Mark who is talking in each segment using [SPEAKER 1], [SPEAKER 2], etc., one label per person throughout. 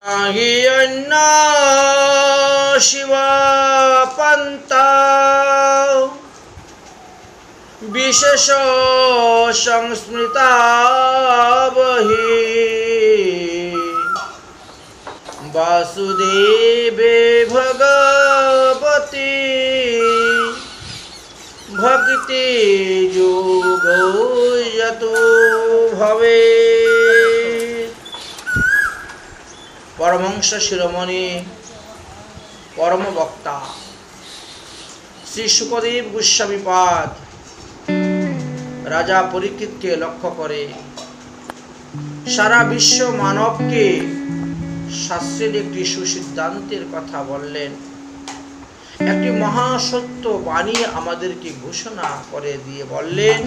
[SPEAKER 1] অন্য শিবা পন্থা বিশেষ সংস্মৃতা বহি বাসুদেবে ভগবতী ভক্তি যোগ যতো ভবে। পরমহংস শিরোমণি পরম বক্তা শ্রী শুকদেব গোস্বামীপাদ রাজা পরীক্ষিতকে লক্ষ্য করে সারা বিশ্ব মানবকে শাস্ত্রের একটি সুসিদ্ধান্তের কথা বললেন, একটি মহাসত্য বাণী আমাদেরকে ঘোষণা করে দিয়ে বললেন,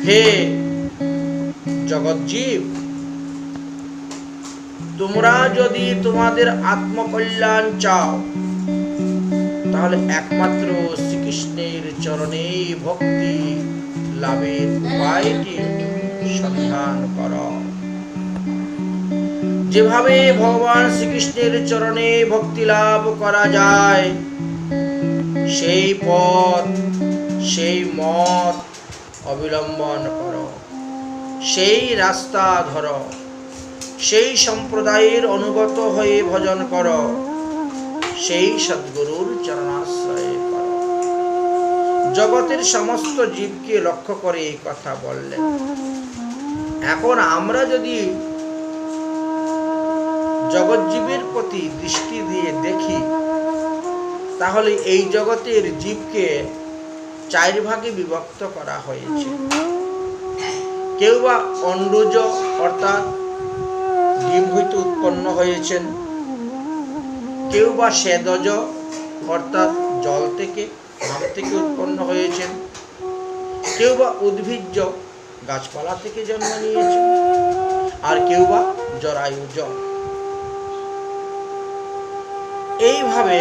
[SPEAKER 1] হে জগৎজীব, তোমরা যদি তোমাদের আত্মকল্যাণ চাও তাহলে একমাত্র শ্রীকৃষ্ণের চরণে ভক্তি লাভের উপায়টি সন্ধান করো। যেভাবে ভগবান শ্রীকৃষ্ণের চরণে ভক্তি লাভ করা যায় সেই পথ সেই মত অবলম্বন করো, সেই রাস্তা ধরো, সেই সম্প্রদায়ের অনুগত হয়ে ভজন করো, সেই সদ্গুরুর চরণাশ্রয় করো। জগতের সমস্ত জীবকে লক্ষ্য করে এই কথা বললেন। এখন আমরা যদি জগৎজীবের প্রতি দৃষ্টি দিয়ে দেখি তাহলে এই জগতের জীবকে 4 ভাগে বিভক্ত করা হয়েছে। কেউ বা অন্ডজ অর্থাৎ ডিম হইতে উৎপন্ন হয়েছেন, কেউ বা স্বেদজ অর্থাৎ জল থেকে ঘাম থেকে উৎপন্ন হয়েছেন, কেউ বা উদ্ভিজ্জ গাছপালা থেকে জন্ম নিয়েছেন, আর কেউ বা জরায়ুজ। এইভাবে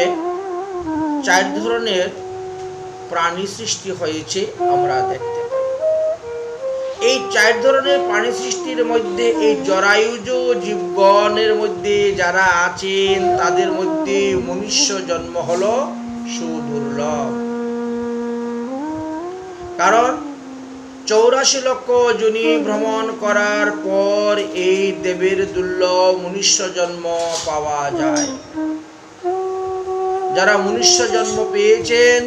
[SPEAKER 1] 4 ধরনের প্রাণী সৃষ্টি হয়েছে আমরা দেখতে পাই। এই 4 ধরনের প্রাণী সৃষ্টির মধ্যে এই জরায়ুজ জীবগণের মধ্যে যারা আছেন তাদের মধ্যে মনুষ্য জন্ম হলো সুদুর্লভ। কারণ 84 লক্ষ যোনি ভ্রমণ করার পর এই দেবের দুর্লভ মনুষ্য জন্ম পাওয়া যায়। যারা মনুষ্য জন্ম পেয়েছেন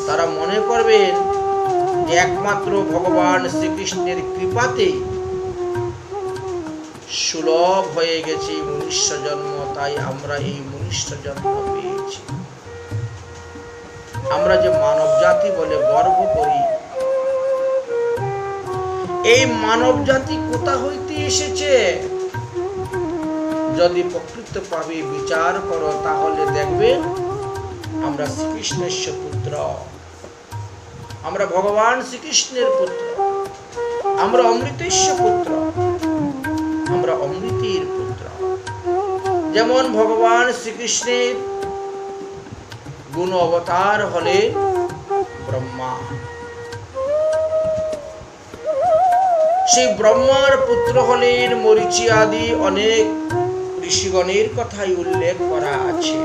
[SPEAKER 1] তারা মনে করবেন একমাত্র ভগবান শ্রীকৃষ্ণের কৃপাতে সুলভ হয়ে গেছে মনুষ্য জন্ম, তাই আমরা এই মনুষ্য জন্ম পেয়েছি। আমরা যে মানব জাতি বলে গর্ব করি, এই মানব জাতি কোথা হইতে এসেছে? যদি প্রকৃতভাবে বিচার করো তাহলে দেখবে আমরা শ্রীকৃষ্ণের পুত্র, আমরা ভগবান শ্রীকৃষ্ণের পুত্র, আমরা অমৃতেশ্ব পুত্র, আমরা অমৃতের পুত্র। যেমন ভগবান শ্রীকৃষ্ণের গুণ অবতার হলেন ব্রহ্মা, সেই ব্রহ্মার পুত্র হলেন মরীচি আদি অনেক ঋষিগণের কথাই উল্লেখ করা আছে।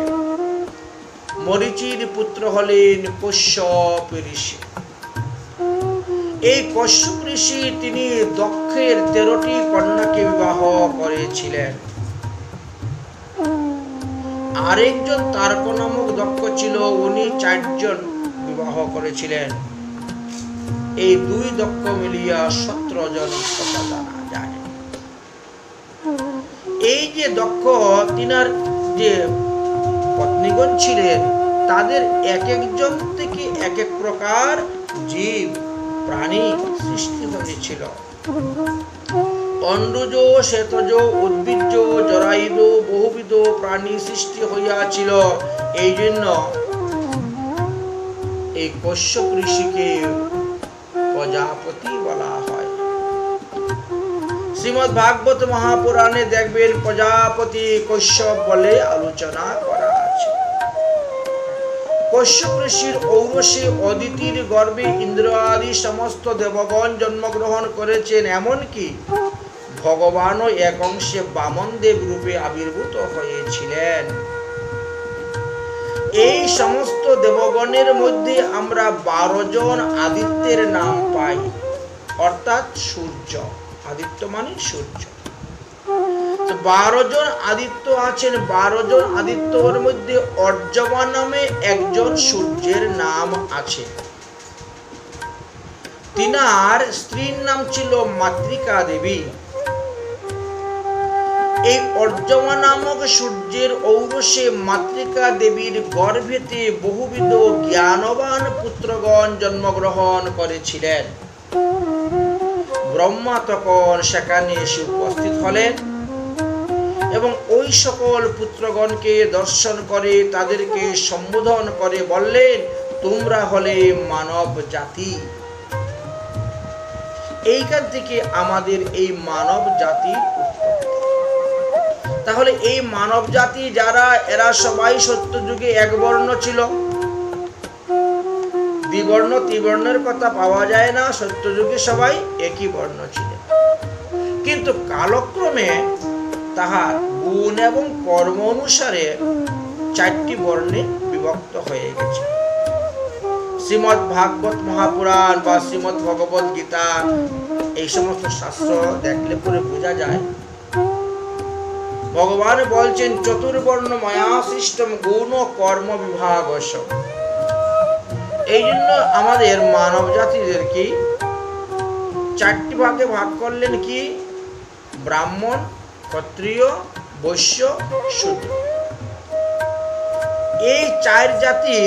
[SPEAKER 1] মরীচির পুত্র হলেন কশ্যপ ঋষি। এই কশ্যপ ঋষি তিনি দক্ষের 13টি কন্যাকে বিবাহ করেছিলেন। আরেকজন তার্ক নামক দক্ষ ছিল, উনি 4 জন বিবাহ করেছিলেন। এই 2 দক্ষ মিলিয়া 17 জন কথা জানা যায়। এই যে দক্ষ তিনার যে পত্নীগণ ছিলেন তাদের এক একজন থেকে এক এক প্রকার জীব প্রাণী সৃষ্টি হয়েছিল। অন্ডজ, শ্বেতজ, উদ্ভিজ্জ, জরায়ুজ বহুবিধ প্রাণী সৃষ্টি হইয়াছিল। এই জন্য এই কশ্যপ ঋষিকে প্রজাপতি বলা হয়। শ্রীমদ্ ভাগবত মহাপুরাণে দেখবেন প্রজাপতি কশ্যপ বলে আলোচনা করা আছে। কশ্যপ ঋষির ঔরসে অদিতির গর্ভে ইন্দ্র আদি সমস্ত দেবগণ জন্মগ্রহণ করেছেন। এমনকি ভগবানও এক অংশে বামন দেব রূপে আবির্ভূত হয়েছিলেন। এই সমস্ত দেবগণের মধ্যে আমরা 12 জন আদিত্যের নাম পাই, অর্থাৎ সূর্য। আদিত্য মানে সূর্য। 12 জন আদিত্য আছেন। 12 জন আদিত্যর মধ্যে অর্জবা নামে একজন সূর্যের নাম আছে। তিনার স্ত্রীর নাম ছিল মাতৃকা দেবী। এই অর্জবা নামক সূর্যের ঔরসে মাতৃকা দেবীর গর্ভেতে বহুবিধ জ্ঞানবান পুত্রগণ জন্মগ্রহণ করেছিলেন। ব্রহ্মা তখন সেখানে এসে উপস্থিত হলেন এবং ওই সকল পুত্রগণকে দর্শন করে তাদেরকে সম্বোধন করে বললেন, তোমরা হলে মানব জাতি। এইখান থেকে আমাদের এই মানব জাতি উৎপত্তি। তাহলে এই মানব জাতি যারা, এরা সবাই সত্যযুগে এক বর্ণ ছিল। দ্বিবর্ণ ত্রিবর্ণের কথা পাওয়া যায় না, সত্যযুগে সবাই একই বর্ণ ছিল। কিন্তু কালক্রমে তাহার গুণ এবং কর্ম অনুসারে 4টি বর্ণে বিভক্ত হয়ে গেছে। শ্রীমদ্ ভাগবত মহাপুরাণ বা শ্রীমদ্ ভগবত গীতা, এই সমস্ত শাস্ত্র দেখলে পরে বোঝা যায় ভগবান বলছেন চতুর্বর্ণ ময়া সৃষ্টম গুণ কর্ম বিভাগস্য। এই জন্য আমাদের মানব জাতিদের কি 4টি ভাগে ভাগ করলেন, কি? ব্রাহ্মণ, ক্ষত্রিয়, বৈশ্য, শূদ্র। এই 4 জাতি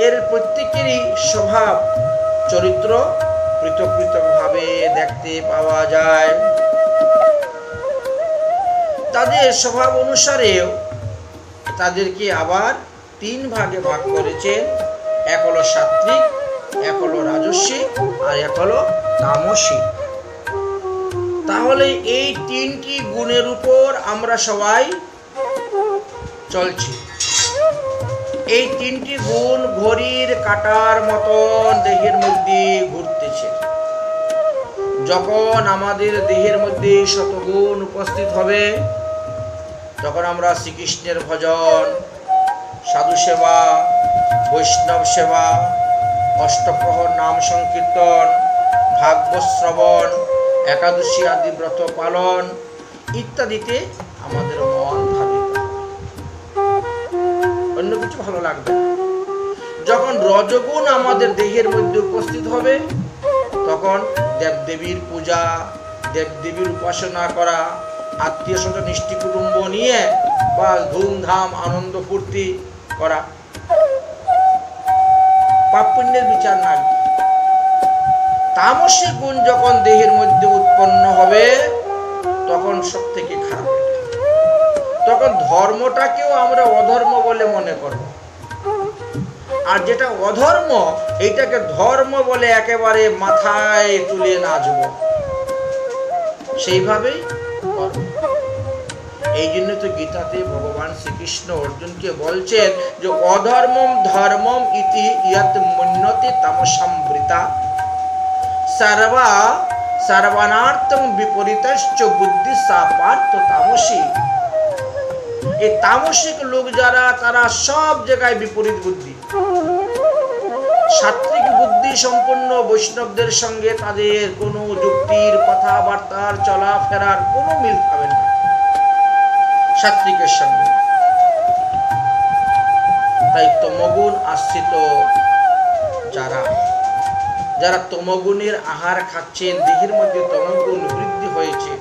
[SPEAKER 1] এর প্রত্যেকেরই স্বভাব চরিত্র পৃথক পৃথক ভাবে দেখতে পাওয়া যায়। তাদের স্বভাব অনুসারেও তাদেরকে আবার 3 ভাগে ভাগ করেছেন। এক হলো সাত্ত্বিক, এক হলো রাজস্বিক, আর এক হলো তামসিক। তাহলে এই 3টি গুণের উপর আমরা সবাই চলছি। এই 3টি গুণ ঘড়ির কাঁটার মতন দেহের মধ্যে ঘুরতেছে। যখন আমাদের দেহের মধ্যে শতগুণ উপস্থিত হবে, তখন আমরা শ্রীকৃষ্ণের ভজন, সাধু সেবা, বৈষ্ণব সেবা, অষ্টপ্রহর নাম সংকীর্তন, ভাগবত শ্রবণ, একাদশী আদি ব্রত পালন ইত্যাদিতে আমাদের মন ধাবিত। অন্য কিছু ভালো লাগবে না। যখন রজগুণ আমাদের দেহের মধ্যে উপস্থিত হবে, তখন দেবদেবীর পূজা, দেবদেবীর উপাসনা করা, আত্মীয় স্বজন নিষ্ঠি কুটুম্ব নিয়ে বা ধুমধাম আনন্দ ফুর্তি করা, পাপ পুণ্যের বিচার না। তামসিক গুণ যখন দেহের মধ্যে উৎপন্ন হবে, তখন সব থেকে খারাপ। তখন ধর্মটাকেও আমরা অধর্ম বলে মনে করব, আর যেটা অধর্ম এইটাকে ধর্ম বলে একেবারে মাথায় তুলে নাচব, সেইভাবেই করব। এই জন্য তো গীতাতে ভগবান শ্রীকৃষ্ণ অর্জুনকে বলছেন যে অধর্মম ধর্মম ইতি ইয়ৎ মন্যতে তামসামৃতা সর্বানার্থং বিপরীতশ্চ বুদ্ধি সা পার্থ তামসী। এই তামসিক লোক যারা, তারা সব জায়গায় বিপরীত বুদ্ধি। সাত্ত্বিক বুদ্ধি সম্পন্ন বৈষ্ণবদের সঙ্গে তাদের কোনো যুক্তির, কথাবার্তার, চলাফেরার কোনো মিল পাবে না সাত্ত্বিকের সঙ্গে। তাই তমগুণ আশ্রিত যারা তমগুণের আহার খাচ্ছেন, দেহের মধ্যে তমগুণ বৃদ্ধি হয়েছে,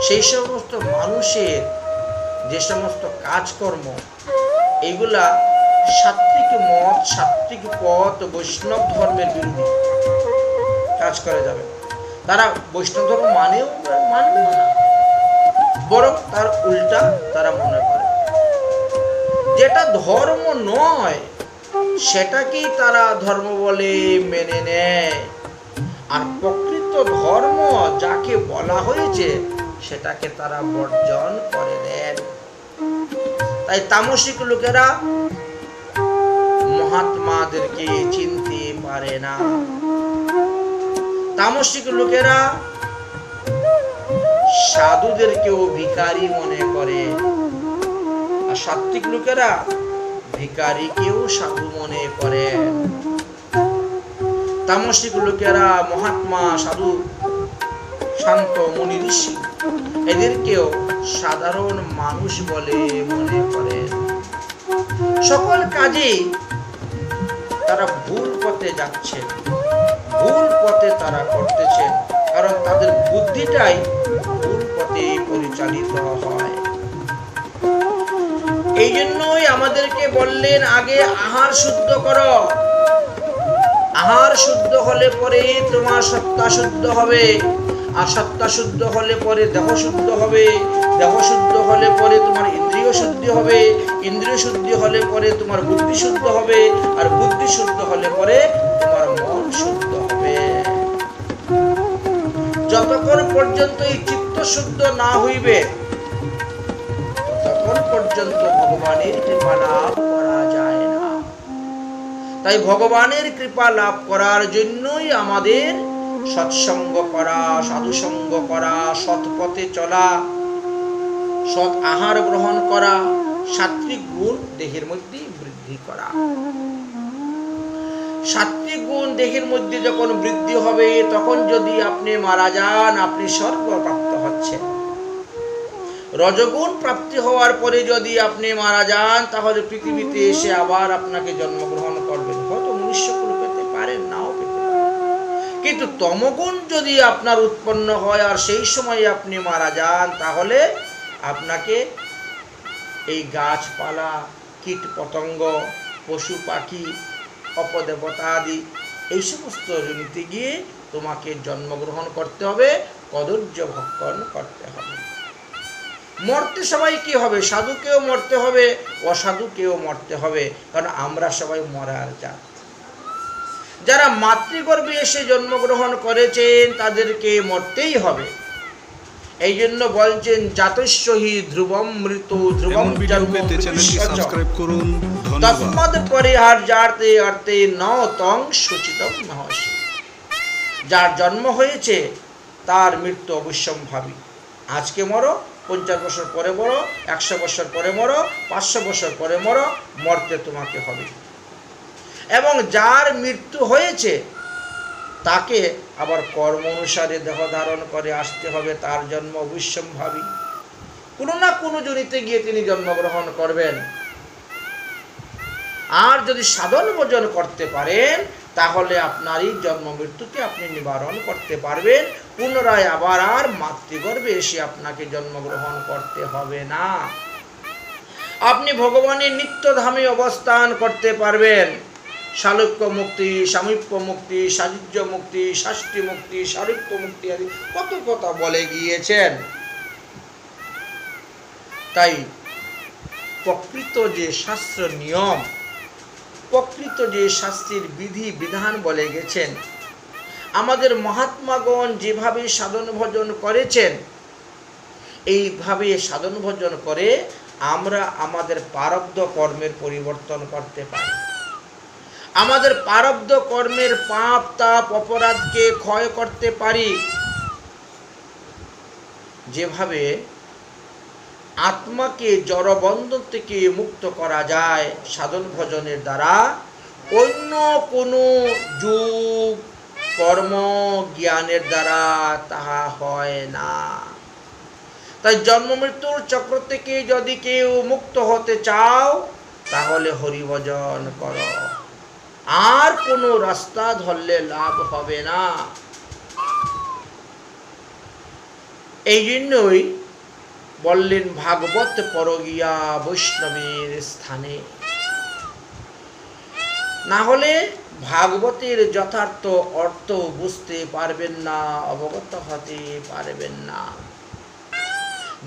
[SPEAKER 1] সেই সমস্ত মানুষের যে সমস্ত কাজকর্ম, এগুলা সাত্ত্বিক মত, সাত্ত্বিক পথ, বৈষ্ণব ধর্মের বিরোধী কাজ করে যাবে। তারা বৈষ্ণব ধর্ম মানবে না, বরং তার উল্টা তারা মনে করে। যেটা ধর্ম নয় সেটাকেই তারা ধর্ম বলে মেনে নেয়, আর প্রকৃত ধর্ম যাকে বলা হয়েছে সেটাকে তারা বর্জন করে দেন। তাই তামসিক লোকেরা মহাত্মাদেরকে চিনতে পারে না। তামসিক লোকেরা সাধুদেরকেও ভিখারি মনে করে, আর সাত্বিক লোকেরা ভিখারিকেও সাধু মনে করে। তামসিক লোকেরা মহাত্মা, সাধু, শান্ত, মুনি, ঋষি এদেরকেও সাধারণ মানুষ বলে মনে করে। সকল কাজে তারা ভুল পথে যাচ্ছে, ভুল পথে তারা করতেছে, কারণ তাদের বুদ্ধিটাই ভুল পথে পরিচালিত হয়। এই জন্যই আমাদেরকে বললেন আগে আহার শুদ্ধ করো। আহার শুদ্ধ হলে পরে তোমার সত্তা শুদ্ধ হবে, আর সত্তা শুদ্ধ হলে পরে দেহ শুদ্ধ হবে, দেহ শুদ্ধ হলে পরে তোমার ইন্দ্রিয় শুদ্ধি হবে, ইন্দ্রিয় শুদ্ধি হলে পরে তোমার বুদ্ধি শুদ্ধ হবে, আর বুদ্ধি শুদ্ধ হলে পরে তোমার মন শুদ্ধ হবে। যতক্ষণ পর্যন্ত এই চিত্ত শুদ্ধ না হইবে ততক্ষণ পর্যন্ত ভগবানের কৃপা লাভ করা যায় না। তাই ভগবানের কৃপা লাভ করার জন্যই আমাদের সৎসঙ্গ করা, সাধুসঙ্গ করা, সৎ পথে চলা, সৎ আহার গ্রহণ করা, সাত্বিক গুণ দেহের মধ্যে বৃদ্ধি করা। সাত্বিক গুণ দেহের মধ্যে যখন বৃদ্ধি হবে তখন যদি আপনি মারা যান আপনি স্বর্গ প্রাপ্ত হচ্ছেন। রজগুণ প্রাপ্তি হওয়ার পরে যদি আপনি মারা যান তাহলে পৃথিবীতে এসে আবার আপনাকে জন্মগ্রহণ করবেন, হয়তো মনুষ্যকুল পেতে পারেন, নাও পেতে পারেন। কিন্তু তমগুণ যদি আপনার উৎপন্ন হয় আর সেই সময় আপনি মারা যান তাহলে আপনাকে এই গাছপালা, কীট পতঙ্গ, পশু পাখি, অপদেবতা আদি এই সমস্ত জনিতে গিয়ে তোমাকে জন্মগ্রহণ করতে হবে, কদর্য ভক্ষণ করতে হবে। মরতে সবাই কি হবে? সাধুকেও মরতে হবে, অসাধুকেও মরতে হবে, কারণ আমরা সবাই মরার জাত। যারা মাতৃগর্ভে এসে জন্মগ্রহণ করেছেন তাদেরকে মরতেই হবে। এই জন্য বলছেন জাতস্যহি ধ্রুবম মৃত ধ্রুবম জন্ম তস্মাদ পরিহার্যার্থে অর্থে ন তং শুচিতম নহসি। যার জন্ম হয়েছে তার মৃত্যু অবশ্যম্ভাবী। আজকে মরো, 50 বছর পরে মরো, 100 বছর পরে মরো, 500 বছর পরে মরো, মরতে তোমাকে হবে। এবং যার মৃত্যু হয়েছে তাকে আবার কর্ম অনুসারে দেহ ধারণ করে আসতে হবে, তার জন্ম অবশ্যম্ভাবী। কোনো না কোনো জনিতে গিয়ে তিনি জন্মগ্রহণ করবেন। আর যদি সাধন ভোজন করতে পারেন তাহলে আপনার এই জন্ম মৃত্যুকে আপনি নিবারণ করতে পারবেন। পুনরায় আবার আর মাতৃগর্ভে এসে আপনাকে জন্মগ্রহণ করতে হবে না। আপনি ভগবানের নিত্যধামে অবস্থান করতে পারবেন। শালুক্য মুক্তি, সামীপ্য মুক্তি, সাযুজ্য মুক্তি, শাস্তি মুক্তি, সারূপ্য মুক্তি আদি কত কথা বলে গিয়েছেন। তাই প্রকৃত যে শাস্ত্র নিয়ম, প্রকৃত যে শাস্ত্রের বিধি বিধান বলে গেছেন, আমাদের মহাত্মাগণ যেভাবে সাধন ভজন করেছেন এইভাবে সাধন ভজন করে আমরা আমাদের প্রারব্ধ কর্মের পরিবর্তন করতে পারি। আমাদের প্রারব্ধ কর্মের পাপ তাপ অপরাধকে ক্ষয় করতে পারি। যেভাবে আত্মাকে জড়বন্ধন থেকে মুক্ত করা যায় সাধন ভজনের দ্বারা, অন্য কোনো যোগ কর্ম জ্ঞানের দ্বারা তাহা হয় না। তাই জন্ম মৃত্যুর চক্র থেকে যদি কেউ মুক্ত হতে চাও তাহলে হরিভজন করো, আর কোনো রাস্তা ধরলে লাভ হবে না। এই জন্যই বললেন ভাগবত পরগিয়া বৈষ্ণবের স্থানে। না হলে ভাগবতের যথার্থ অর্থ বুঝতে পারবেন না, অবগত হতে পারবেন না।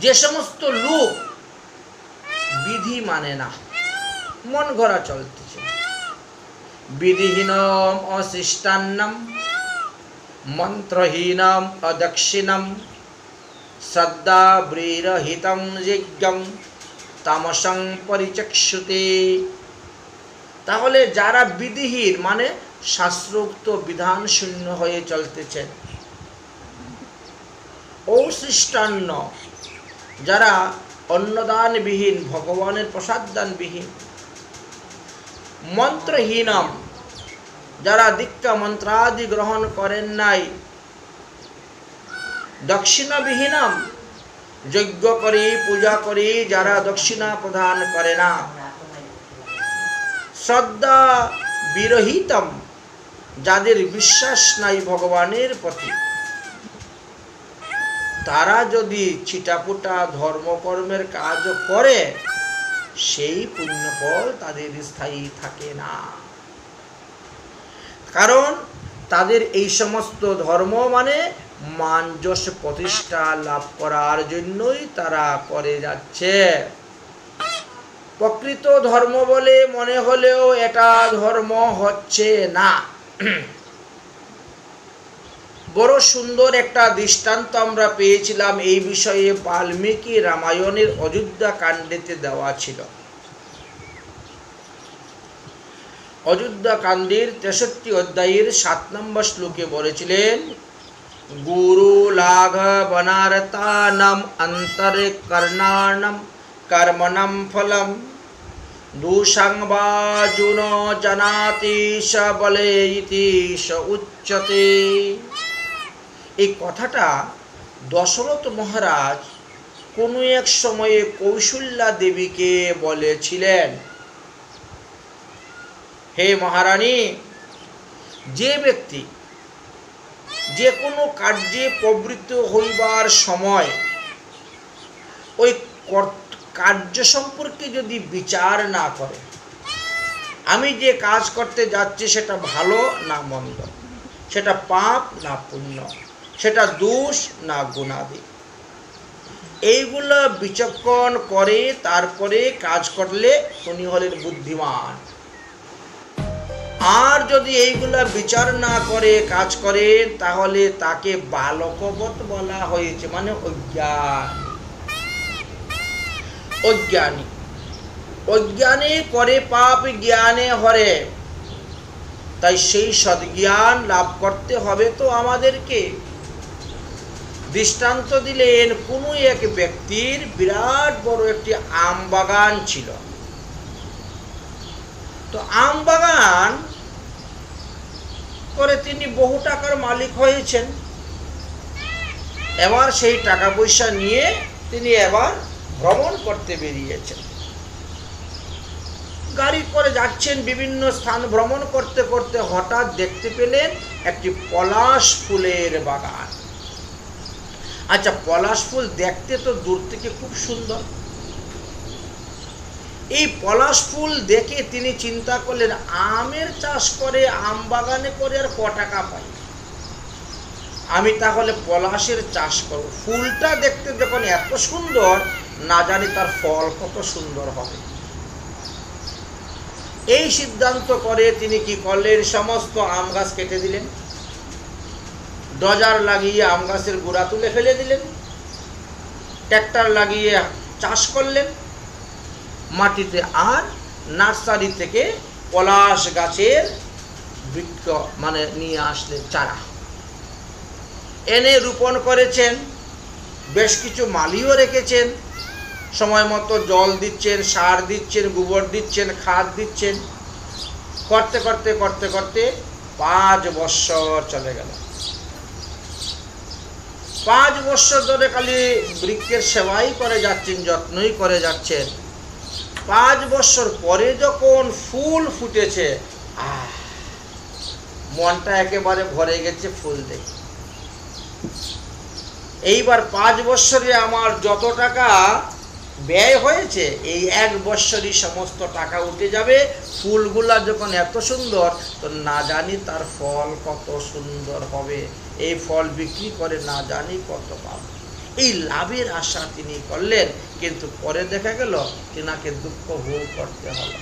[SPEAKER 1] যে সমস্ত লোক বিধি মানে না, মন গড়া চলতেছে, বিধিহীনম অশিষ্টান্নম মন্ত্রহীনম অদক্ষিণম শ্রদ্ধা ব্রীরহিতম যজ্ঞম তামসং পরিচক্ষুতে। তাহলে যারা বিধিহীন মানে শাস্ত্রোক্ত বিধান শূন্য হয়ে চলতেছেন, অশিষ্টান্ন, যারা অন্নদানবিহীন, ভগবানের প্রসাদদানবিহীন, মন্ত্রহীনম, যারা দীক্ষা মন্ত্রাদি গ্রহণ করেন নাই, দক্ষিণাবিহীনম, যজ্ঞ করি পূজা করি যারা দক্ষিণা প্রদান করে না, শ্রদ্ধা বিরহিতম, যাদের বিশ্বাস নাই ভগবানের প্রতি, তারা যদি ছিটাপুটা ধর্মকর্মের কাজ করে সেই পুণ্যফল তাদের স্থায়ী থাকে না। কারণ তাদের এই সমস্ত ধর্ম মানে মান যশ প্রতিষ্ঠা লাভ করার জন্যই তারা করে যাচ্ছে। প্রকৃত ধর্ম বলে মনে হলেও এটা ধর্ম হচ্ছে না। বড় সুন্দর একটা দৃষ্টান্ত আমরা পেয়েছিলাম এই বিষয়ে বাল্মীকি রামায়ণের অযোধ্যা কাণ্ডেতে দেওয়া ছিল। অযোধ্যা কাণ্ডের 63 অধ্যায়ের 7 নম্বর শ্লোকে বলেছিলেন, গুরু লাঘ বনারতানম অন্তরে কর্ণানম কর্মণম ফলম দূষং বাজুন জানাতি স বলে ইতি স উচ্যতে। এই কথাটা দশরথ মহারাজ কোনো এক সময়ে কৌশল্যা দেবীকে বলেছিলেন, হে মহারানী, যে ব্যক্তি যে কোনো কার্যে প্রবৃত্ত হইবার সময় ওই কার্য সম্পর্কে যদি বিচার না করে, আমি যে কাজ করতে যাচ্ছি সেটা ভালো না মন্দ, সেটা পাপ না পুণ্য, সেটা দোষ না গুণাদি, এইগুলো বিচক্ষণ করে তারপরে কাজ করলে উনি হলেন বুদ্ধিমান। আর যদি এইগুলা বিচার না করে কাজ করেন তাহলে তাকে বালকবৎ বলা হয়েছে, মানে অজ্ঞানী। অজ্ঞানে করে পাপ, জ্ঞানে হরে। তাই সেই সদ্জ্ঞান লাভ করতে হবে তো আমাদেরকে। দৃষ্টান্ত দিলেন, কোনো এক ব্যক্তির বিরাট বড় একটি আম বাগান ছিল। তো আম বাগান করে তিনি বহু টাকার মালিক হয়েছেন। এবার সেই টাকা পয়সা নিয়ে তিনি এবার ভ্রমণ করতে বেরিয়েছেন। গাড়ি করে যাচ্ছেন, বিভিন্ন স্থান ভ্রমণ করতে করতে হঠাৎ দেখতে পেলেন একটি পলাশ ফুলের বাগান। আচ্ছা, পলাশ ফুল দেখতে তো দূর থেকে খুব সুন্দর। এই পলাশ ফুল দেখে তিনি চিন্তা করলেন, আমের চাষ করে আম বাগানে করে আর ক টাকা পাই, আমি তাহলে পলাশের চাষ করব। ফুলটা দেখতে যখন এত সুন্দর, না জানি তার ফল কত সুন্দর হবে। এই সিদ্ধান্ত করে তিনি কি করলেন, সমস্ত আম গাছ কেটে দিলেন, ডজার লাগিয়ে আম গাছের গোড়া তুলে ফেলে দিলেন, ট্র্যাক্টর লাগিয়ে চাষ করলেন মাটিতে, আর নার্সারি থেকে পলাশ গাছের বৃক্ষ মানে নিয়ে আসলেন চারা, এনে রোপণ করেছেন। বেশ কিছু মালিও রেখেছেন, সময় মতো জল দিচ্ছেন, সার দিচ্ছেন, গোবর দিচ্ছেন, খাদ দিচ্ছেন। করতে করতে করতে করতে 5 বৎসর চলে গেল। 5 বৎসর ধরে খালি বৃক্ষের সেবাই করে যাচ্ছেন, যত্নই করে যাচ্ছেন। 5 বৎসর পরে যখন ফুল ফুটেছে, মনটা একেবারে ভরে গেছে ফুল দেখে। এইবার 5 বৎসরে আমার যত টাকা ব্যয় হয়েছে, এই 1 বৎসরই সমস্ত টাকা উঠে যাবে। ফুলগুলা যখন এত সুন্দর, তো না জানি তার ফল কত সুন্দর হবে। এই ফল বিক্রি করে না জানি কত পাব। এই লাভের আশা তিনি করলেন, কিন্তু পরে দেখা গেল তিনাকে দুঃখ ভোগ করতে হলো।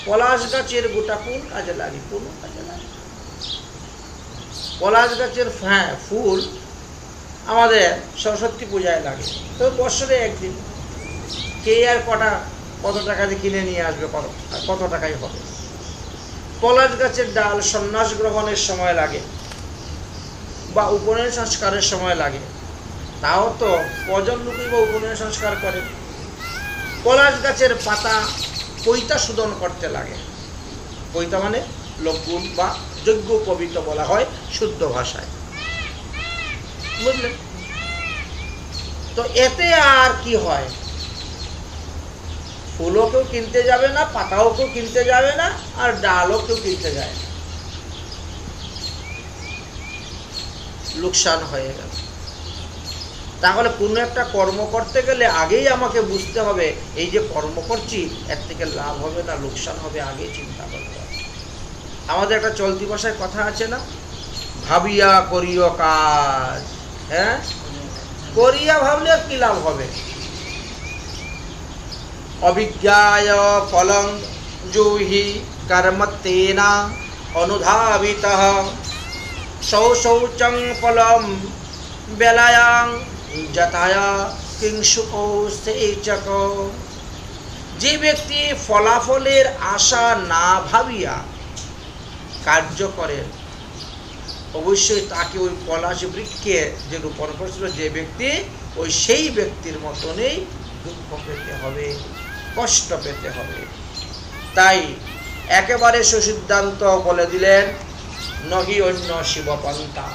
[SPEAKER 1] পলাশ গাছের গোটা কোন কাজে লাগে? কোনো কাজে লাগে। পলাশ গাছের ফুল আমাদের সরস্বতী পূজায় লাগে, তো বছরে একদিন। কে আর কত টাকা দিয়ে কিনে নিয়ে আসবে, কত টাকাই হবে। পলাশ গাছের ডাল সন্ন্যাস গ্রহণের সময় লাগে, বা উপনয়ন সংস্কারের সময় লাগে, তাও তো কজন লোকই বা উপনয়ন সংস্কার করে। পলাশ গাছের পাতা পৈতা শোধন করতে লাগে। পৈতা মানে লঘুন বা যজ্ঞ পবিত্র বলা হয় শুদ্ধ ভাষায়, বুঝলেন? তো এতে আর কি হয়, ফুলও কেউ কিনতে যাবে না, পাতাও কেউ কিনতে যাবে না, আর ডালও কেউ কিনতে যায় না, লোকসান হয়ে গেল। তাহলে কোনো একটা কর্ম করতে গেলে আগেই আমাকে বুঝতে হবে এই যে কর্ম করছি এর থেকে লাভ হবে না লোকসান হবে, আগেই চিন্তা করতে হবে। আমাদের একটা চলতি ভাষায় কথা আছে না, ভাবিয়া করিও কাজ। হ্যাঁ, করিয়া ভাবলে কি লাভ হবে? অভিজ্ঞায় ফলং জুহি কর্মতেনা অনুধাবিতঃ শৌচং ফলম বেলায়াং যথায়া কিংসুকো সেচক। যে ব্যক্তি ফলাফলের আশা না ভাবিয়া কার্য করেন, অবশ্যই তাকে ওই পলাশ বৃক্ষে যে রোপণ করেছিল যে ব্যক্তি, ওই সেই ব্যক্তির মতনই দুঃখ পেতে হবে, কষ্ট পেতে হবে। তাই একেবারে সুসিদ্ধান্ত বলে দিলেন, নহি অন্য শিবপন্থা।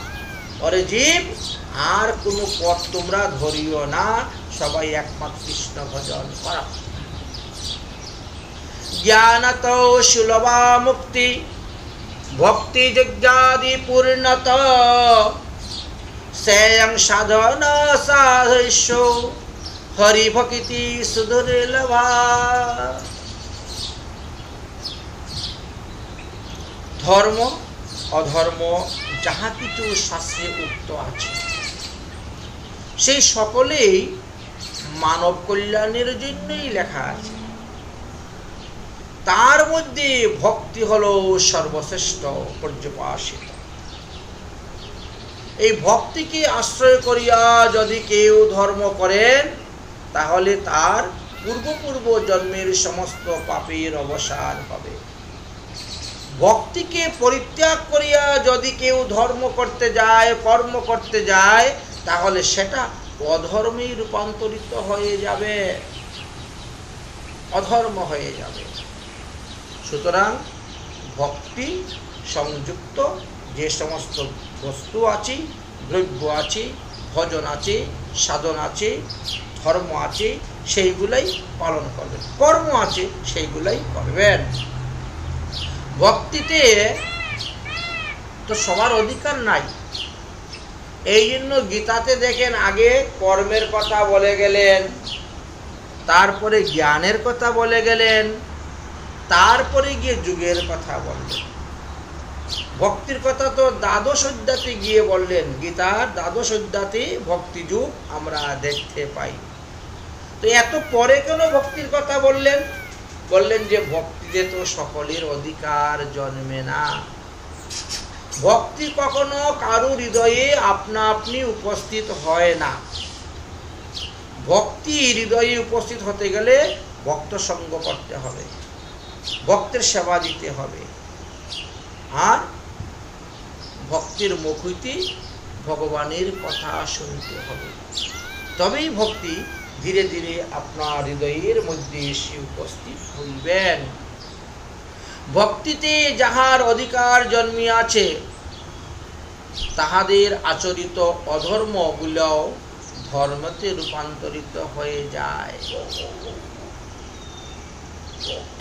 [SPEAKER 1] অরে জীব, আর কোনো পথ তোমরা ধরিও না, সবাই একমাত্র কৃষ্ণ ভজন করা। জ্ঞানত সুলভা মুক্তি ভক্তি যজ্ঞাদি পূর্ণত স্বয়ং সাধন সাধস্য হরি ভক্তি সুদুর্লভা। ধর্ম অধর্ম যাহা কিছু শাস্ত্রে উক্ত আছে, সেই সকলেই মানব কল্যাণের জন্যই লেখা আছে। তার মধ্যে ভক্তি হলো সর্বশ্রেষ্ঠ পর্যপাসিত। এই ভক্তিকে আশ্রয় করিয়া যদি কেউ ধর্ম করেন, তাহলে তার পূর্ব জন্মের সমস্ত পাপের অবসান হবে। ভক্তিকে পরিত্যাগ করিয়া যদি কেউ ধর্ম করতে যায়, কর্ম করতে যায়, তাহলে সেটা অধর্মে রূপান্তরিত হয়ে যাবে, অধর্ম হয়ে যাবে। সুতরাং ভক্তি সংযুক্ত যে সমস্ত বস্তু আছে, দ্রব্য আছে, ভজন আছে, সাধন আছে, ধর্ম আছে, সেইগুলাই পালন করবেন। কর্ম আছে সেইগুলাই করবেন। ভক্তিতে তো সবার অধিকার নাই। এই জন্য গীতাতে দেখেন আগে কর্মের কথা বলে গেলেন, তারপরে জ্ঞানের কথা বলে গেলেন, তারপরে গিয়ে যুগের কথা বললেন। ভক্তির কথা তো দ্বাদশ অধ্যায়তে গিয়ে বললেন, গীতার দ্বাদশ অধ্যায়তে ভক্তি যুগ আমরা দেখতে পাই। তো এত পরে কেন ভক্তির কথা বললেন? বললেন যে ভক্তিতে তো সকলের অধিকার জন্মে না। ভক্তি কখনো কারো হৃদয়ে আপনা আপনি উপস্থিত হয় না। ভক্তি হৃদয়ে উপস্থিত হতে গেলে ভক্ত সঙ্গ করতে হবে, ভক্তের সেবা দিতে হবে, আর ভক্তির মুখ হইতে ভগবানের কথা শুনতে হবে। তবেই ভক্তি ধীরে ধীরে আপনার হৃদয়ের মধ্যে এসে উপস্থিত হইবেন। ভক্তিতে যাহার অধিকার জন্মিয়াছে, তাহাদের আচরিত অধর্ম গুলো ধর্মতে রূপান্তরিত হয়ে যায়।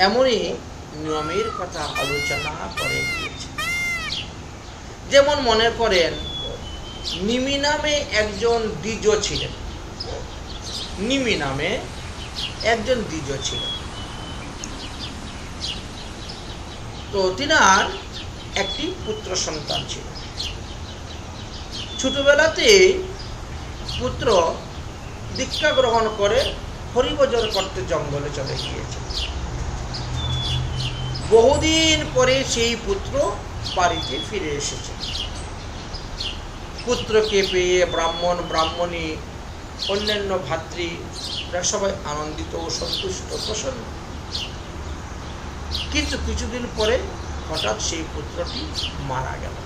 [SPEAKER 1] এমনই নিয়মের কথা আলোচনা করে গিয়েছে। যেমন মনে করেন, নিমি নামে একজন দ্বিজ ছিলেন। নিমি নামে একজন দ্বিজ ছিলেন। তো তিনার একটি পুত্র সন্তান ছিল। ছোটবেলাতে পুত্র দীক্ষা গ্রহণ করে হরিভজন করতে জঙ্গলে চলে গিয়েছে। বহুদিন পরে সেই পুত্র বাড়িতে ফিরে এসেছে। পুত্রকে পেয়ে ব্রাহ্মণ, ব্রাহ্মণী, অন্যান্য ভাতৃরা সবাই আনন্দিত ও সন্তুষ্ট, প্রসন্ন। কিন্তু কিছুদিন পরে হঠাৎ সেই পুত্রটি মারা গেল।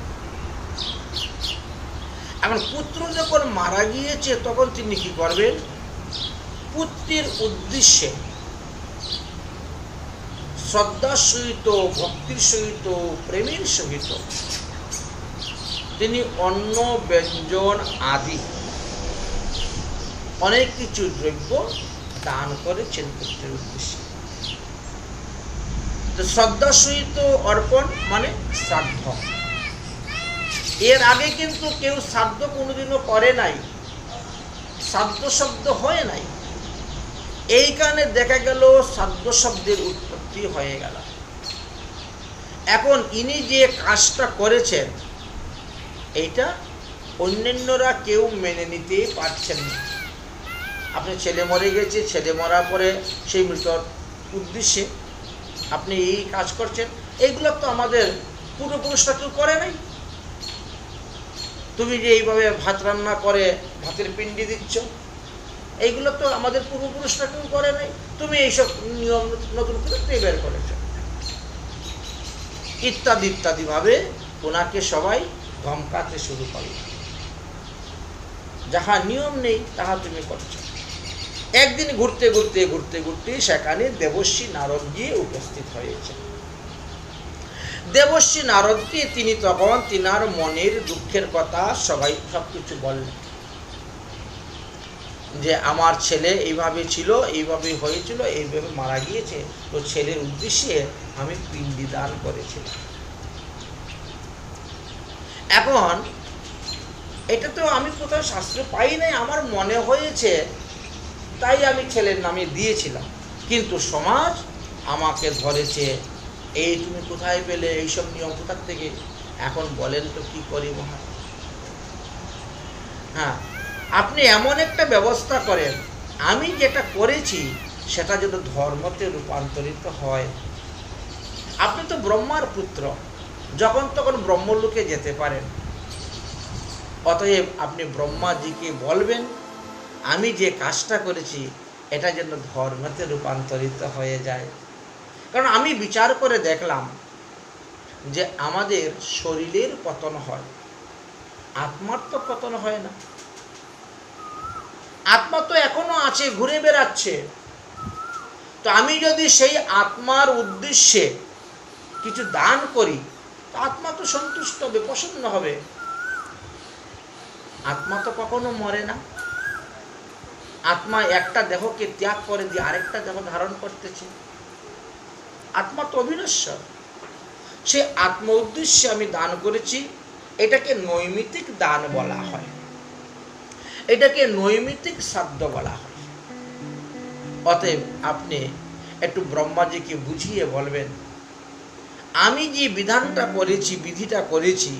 [SPEAKER 1] এখন পুত্র যখন মারা গিয়েছে তখন তিনি কি করবেন? পুত্রের উদ্দেশ্যে শ্রদ্ধার সহিত, ভক্তির সহিত, প্রেমের সহিত তিনি অন্ন ব্যঞ্জন আদি অনেক কিছু দ্রব্য দান করেছেন পুত্রের উদ্দেশ্যে। তো শ্রদ্ধার সহিত অর্পণ মানে শ্রাদ্ধ। এর আগে কিন্তু কেউ শ্রাদ্ধ কোনোদিনও করে নাই, শ্রাদ্ধ শব্দ হয় নাই। এই কারণে দেখা গেল শ্রাদ্ধ শব্দের উৎপত্তি হয়ে গেল। এখন ইনি যে কাজটা করেছেন এইটা অন্যান্যরা কেউ মেনে নিতে পারছেন না। আপনি ছেলে মরে গেছে, ছেলে মরার পরে সেই মৃতর উদ্দেশ্যে আপনি এই কাজ করছেন, এইগুলো তো আমাদের পূর্বপুরুষরা কেউ করে নাই। তুমি যে এইভাবে ভাত রান্না করে ভাতের পিণ্ডি দিচ্ছ, এইগুলো তো আমাদের পূর্বপুরুষরা কেউ করে নাই। তুমি এইসব নিয়ম নতুন করে বের করেছ, ইত্যাদি ইত্যাদি ভাবে ওনাকে সবাই ধমকাতে শুরু করল। যাহা নিয়ম নেই তাহা তুমি করছো। একদিন ঘুরতে ঘুরতে ঘুরতে ঘুরতে সেখানে দেবর্ষি নারদ গিয়ে উপস্থিত হয়েছে। দেবর্ষি নারদকে তিনি তখন তিনার মনের দুঃখের কথা সবকিছু বললেন, যে আমার ছেলে এইভাবে ছিল, এইভাবে হয়েছিল, এইভাবে মারা গিয়েছে, তো ছেলের উদ্দেশ্যে আমি পিণ্ডি দান করেছিলাম। এখন এটা তো আমি কোথাও শাস্ত্রে পাই নাই, আমার মনে হয়েছে তাই আমি ছেলের নামে দিয়েছিলাম, কিন্তু সমাজ আমাকে ধরেছে, এই তুমি কোথায় পেলে এইসব নিয়ম কোথার থেকে? এখন বলেন তো কি করি মহা? হ্যাঁ, আপনি এমন একটা ব্যবস্থা করেন আমি যেটা করেছি সেটা যদি ধর্মতে রূপান্তরিত হয়। আপনি তো ব্রহ্মার পুত্র, যখন তখন ব্রহ্মলোকে যেতে পারেন। অতএব আপনি ব্রহ্মাজিকে বলবেন আমি যে কাজটা করেছি এটা যেন ধর্মতে রূপান্তরিত হয়ে যায়। কারণ আমি বিচার করে দেখলাম যে আমাদের শরীরের পতন হয়, আত্মার তো পতন হয় না। আত্মা তো এখনো আছে, ঘুরে বেড়াচ্ছে। তো আমি যদি সেই আত্মার উদ্দেশ্যে কিছু দান করি, আত্মা তো সন্তুষ্ট হবে, প্রসন্ন হবে। আত্মা তো কখনো মরে না। আত্মা একটা দেহকে ত্যাগ করে দিয়ে আরেকটা দেহ ধারণ করতেছে। আত্মা তো অবিনশ্বর। সে আত্ম উদ্দেশ্যে আমি দান করেছি, এটাকে নৈমিত্তিক দান বলা হয়, এটাকে নৈমিত্তিক শ্রাদ্ধ বলা হয়। অতএব আপনি একটু ব্রহ্মাজিকে বুঝিয়ে বলবেন আমি যে বিধানটা করেছি, বিধিটা করেছি,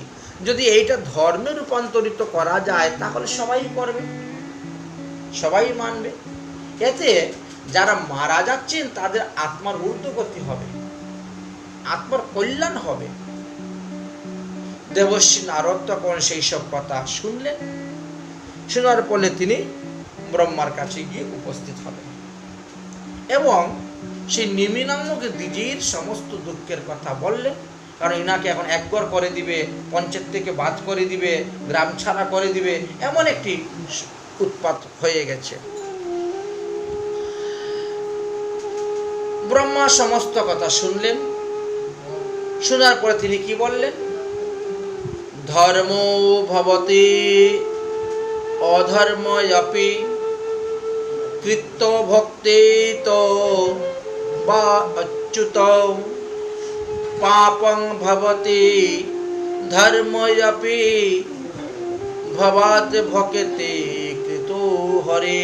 [SPEAKER 1] যদি এইটা ধর্মে রূপান্তরিত করা যায় তাহলে সবাই করবে, সবাই মানবে। এতে যারা মারা যাচ্ছেন তাদের আত্মার ঊর্ধ্বগতি হবে, আত্মার কল্যাণ হবে। দেবর্ষি নারদ তখন সেই সব কথা শুনলেন। শোনার পরে তিনি ব্রহ্মার কাছে গিয়ে উপস্থিত হলেন এবং সেই নিমি নামক দ্বিজের সমস্ত দুঃখের কথা বললেন। কারণ ইনাকে এখন একঘর করে দিবে, পঞ্চায়েত থেকে বাদ করে দিবে, গ্রাম ছাড়া করে দিবে, এমন একটি উৎপাত হয়ে গেছে। ব্রহ্মা সমস্ত কথা শুনলেন। শোনার পরে তিনি কি বললেন? ধর্ম ভবতি অধর্ময়পি কৃত্য ভক্তি তো বা অচ্যুত পাপং ভবতি ধর্ময়পি ভবাত ভক্তি কৃত হরে।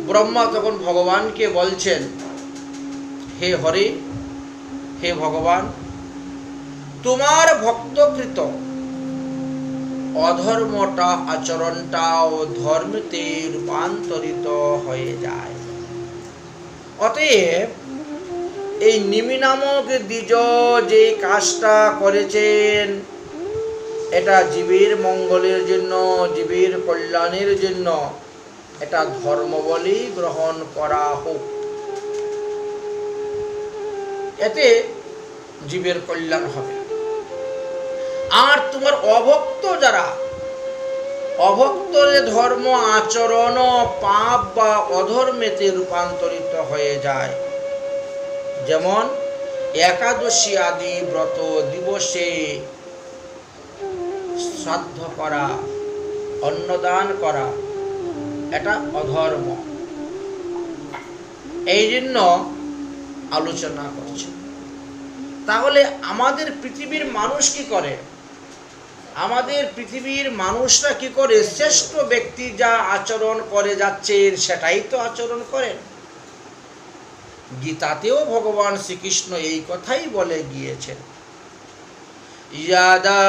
[SPEAKER 1] ব্রহ্মা তখন ভগবানকে বলছেন, হে হরে, হে ভগবান, তোমার ভক্তকৃত অধর্মটা আচরণটাও ধর্মেতে রূপান্তরিত হয়ে যায়। অতএব এই নিমি নামক দ্বিজ যে কাজটা করেছেন এটা জীবের মঙ্গলের জন্য, জীবের কল্যাণের জন্য, এটা ধর্ম বলে গ্রহণ করা হোক। এতে জীবের কল্যাণ হবে। আর তোমার অভক্ত যারা, অভক্তের ধর্ম আচরণ পাপ বা অধর্মেতে রূপান্তরিত হয়ে যায়। যেমন একাদশী আদি ব্রত দিবসে শ্রাদ্ধ করা, অন্নদান করা, এটা অধর্ম। এই জন্য আলোচনা করছে। তাহলে আমাদের পৃথিবীর মানুষ কি করে? আমাদের পৃথিবীর মানুষরা কি করে? শ্রেষ্ঠ ব্যক্তি যা আচরণ করে যাচ্ছে সেটাই তো আচরণ করেন। গীতাতেও ভগবান শ্রীকৃষ্ণ এই কথাই বলে গিয়েছেন, ইয়াদা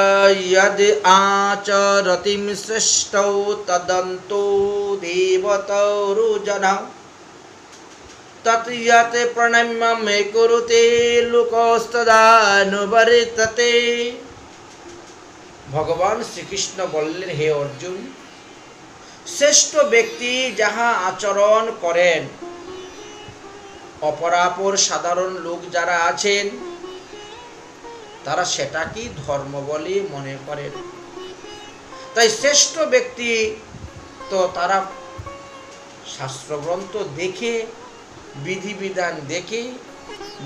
[SPEAKER 1] ইয়াদ আচরতিম শ্রেষ্ঠৌ তদন্তো দেবতরুজনা তৎ প্রণম্য মে কুরুতে লোকস্তদানুবর্ততে। ভগবান শ্রীকৃষ্ণ বললেন, হে অর্জুন, শ্রেষ্ঠ ব্যক্তি যাহা আচরণ করেন, অপরাপর সাধারণ লোক যারা আছেন তারা সেটাকেই ধর্ম বলে মনে করেন। তাই শ্রেষ্ঠ ব্যক্তি তো তারা শাস্ত্রগ্রন্থ দেখে, বিধিবিধান দেখে,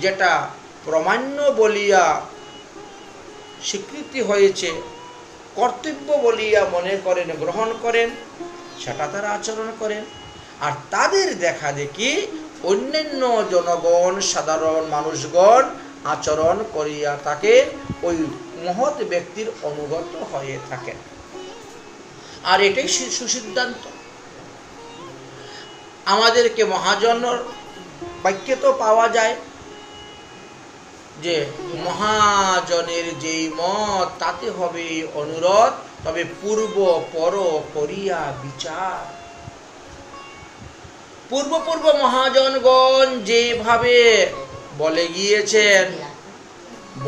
[SPEAKER 1] যেটা প্রমাণ্য বলিয়া স্বীকৃতি হয়েছে, কর্তব্য বলিয়া মনে করেন, গ্রহণ করেন, সেটা তারা আচরণ করেন। আর তাদের দেখা দেখি অন্যান্য জনগণ, সাধারণ মানুষগণ আচরণ করিয়া তাকে ওই মহৎ ব্যক্তির অনুগত হয়ে থাকেন। আর এটাই সুসিদ্ধান্ত। আমাদেরকে মহাজনের বাক্যে তো পাওয়া যায় যে মহাজনের যেই মত তাতে হবে অনুরোধ, তবে পূর্ব পর করিয়া বিচার। পূর্ব মহাজনগণ যেভাবে বলে গিয়েছেন,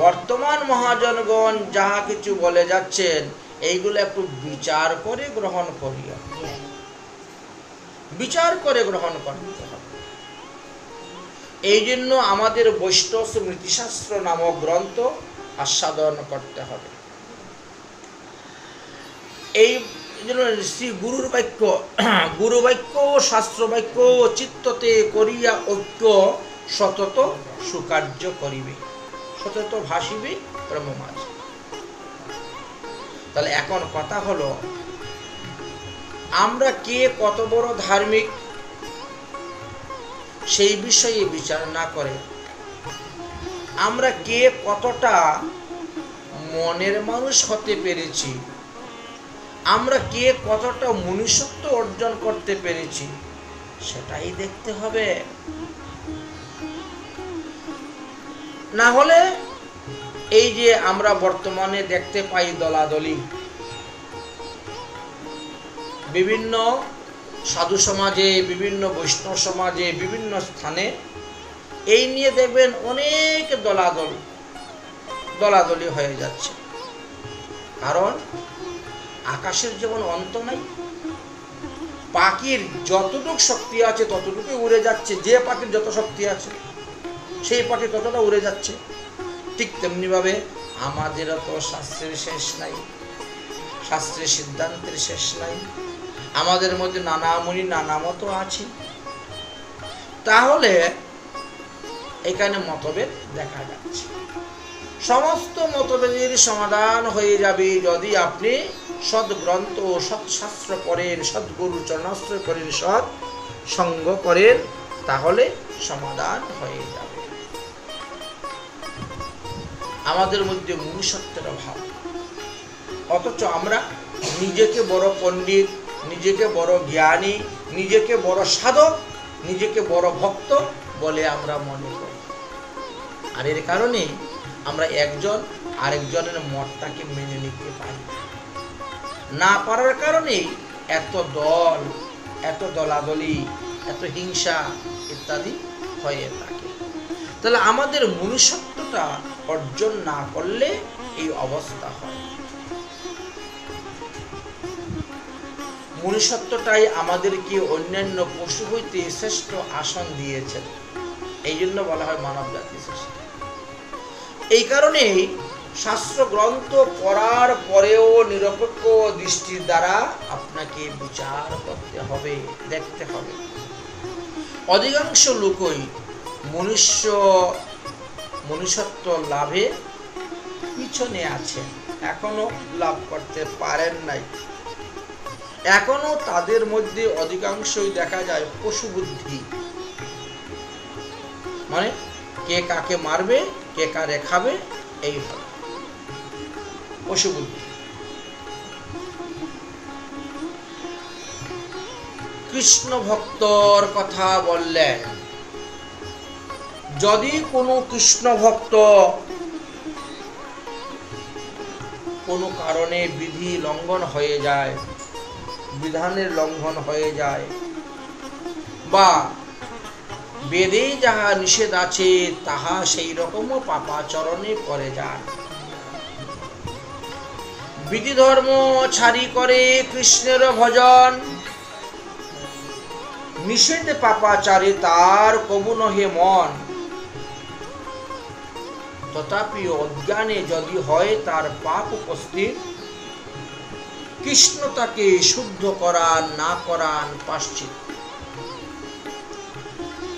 [SPEAKER 1] বর্তমান মহাজনগণ যাহা কিছু বলে যাচ্ছেন, এইগুলো একটু বিচার করে গ্রহণ করিয়া, বিচার করে গ্রহণ করতে হবে। এই জন্য আমাদের বৈষ্ণব স্মৃতিশাস্ত্র নামক গ্রন্থ আস্বাদন করতে হবে। এই জন্য শ্রী গুরুর বাক্য, গুরু বাক্য শাস্ত্র বাক্য চিত্ততে করিয়া ঐক্য সতত সুকার্য করিবে, সতত ভাসিবে ব্রহ্মমাঝ। তাহলে এখন কথা হলো, আমরা কে কত বড় ধার্মিক সেই বিষয়ে বিচার না করে, আমরা কে কতটা মনের মানুষ হতে পেরেছি, আমরা কে কতটা মনুষ্যত্ব অর্জন করতে পেরেছি, সেটাই দেখতে হবে। না হলে এই যে আমরা বর্তমানে দেখতে পাই দলাদলি, বিভিন্ন সাধু সমাজে, বিভিন্ন বৈষ্ণব সমাজে, বিভিন্ন স্থানে এই নিয়ে দেখবেন অনেক দলাদলি হয়ে যাচ্ছে। কারণ আকাশের যেমন অন্ত নাই, পাখির যতটুকু শক্তি আছে ততটুকু উড়ে যাচ্ছে, যে পাখির যত শক্তি আছে সেই পাখি ততটা উড়ে যাচ্ছে। ঠিক তেমনিভাবে আমাদেরও তো শাস্ত্রের শেষ নাই, শাস্ত্রের সিদ্ধান্তের শেষ নাই। আমাদের মধ্যে নানা মুনি নানা মত আছে। তাহলে এখানে মতভেদ দেখা যাচ্ছে। সমস্ত মতভেদের সমাধান হয়ে যাবে যদি আপনি সদ্গ্রন্থ, সৎশাস্ত্র করেন, সদ্গুরু চরণাশ্রয় করেন, সৎ সঙ্গ করেন, তাহলে সমাধান হয়ে যাবে। আমাদের মধ্যে মনুষ্যত্বের অভাব, অথচ আমরা নিজেকে বড় পণ্ডিত, নিজেকে বড় জ্ঞানী, নিজেকে বড় সাধক, নিজেকে বড় ভক্ত বলে আমরা মনে করি। আর এর কারণে আমরা একজন আরেকজনের মতটাকে মেনে নিতে পারি না পারার কারণেই এত দল, এত দলাদলি, এত হিংসা ইত্যাদি হয়ে থাকে। তাহলে আমাদের মনুষ্যত্বটা অর্জন না করলে এই অবস্থা হয়। মনুষ্যত্বটাই আমাদেরকে অন্যান্য পশু হইতে শ্রেষ্ঠ আসন দিয়েছেন। এই জন্য বলা হয় মানব জাতি শ্রেষ্ঠ। এই কারণেই শাস্ত্র গ্রন্থ পড়ার পরেও নিরপেক্ষ দৃষ্টির দ্বারা আপনাকে বিচার করতে হবে, দেখতে হবে। অধিকাংশ লোকই মনুষ্যত্ব লাভে পিছনে আছেন, এখনো লাভ করতে পারেন নাই। এখনো তাদের মধ্যে অধিকাংশই দেখা যায় পশু বুদ্ধি, মানে কে কাকে মারবে, কে কারে খাবে, এইভাবে পশু বুদ্ধি। কৃষ্ণ ভক্তর কথা বললেন। যদি কোনো কৃষ্ণ ভক্ত কোনো কারণে বিধি লঙ্ঘন হয়ে যায়, বিধানের লঙ্ঘন হয়ে যায়, বা বেদে যাহা নিষেধ আছে তাহা সেই রকমও পাপাচরণে পড়ে যান, বিধি ধর্ম ছাড়ি করে কৃষ্ণের ভজন, নিষেধ পাপাচারে তার কবু নহে মন, তথাপি অজ্ঞানে যদি হয় তার পাপ উপস্থিত, কৃষ্ণ তাকে শুদ্ধ করান না করান পাশ্চিত্য।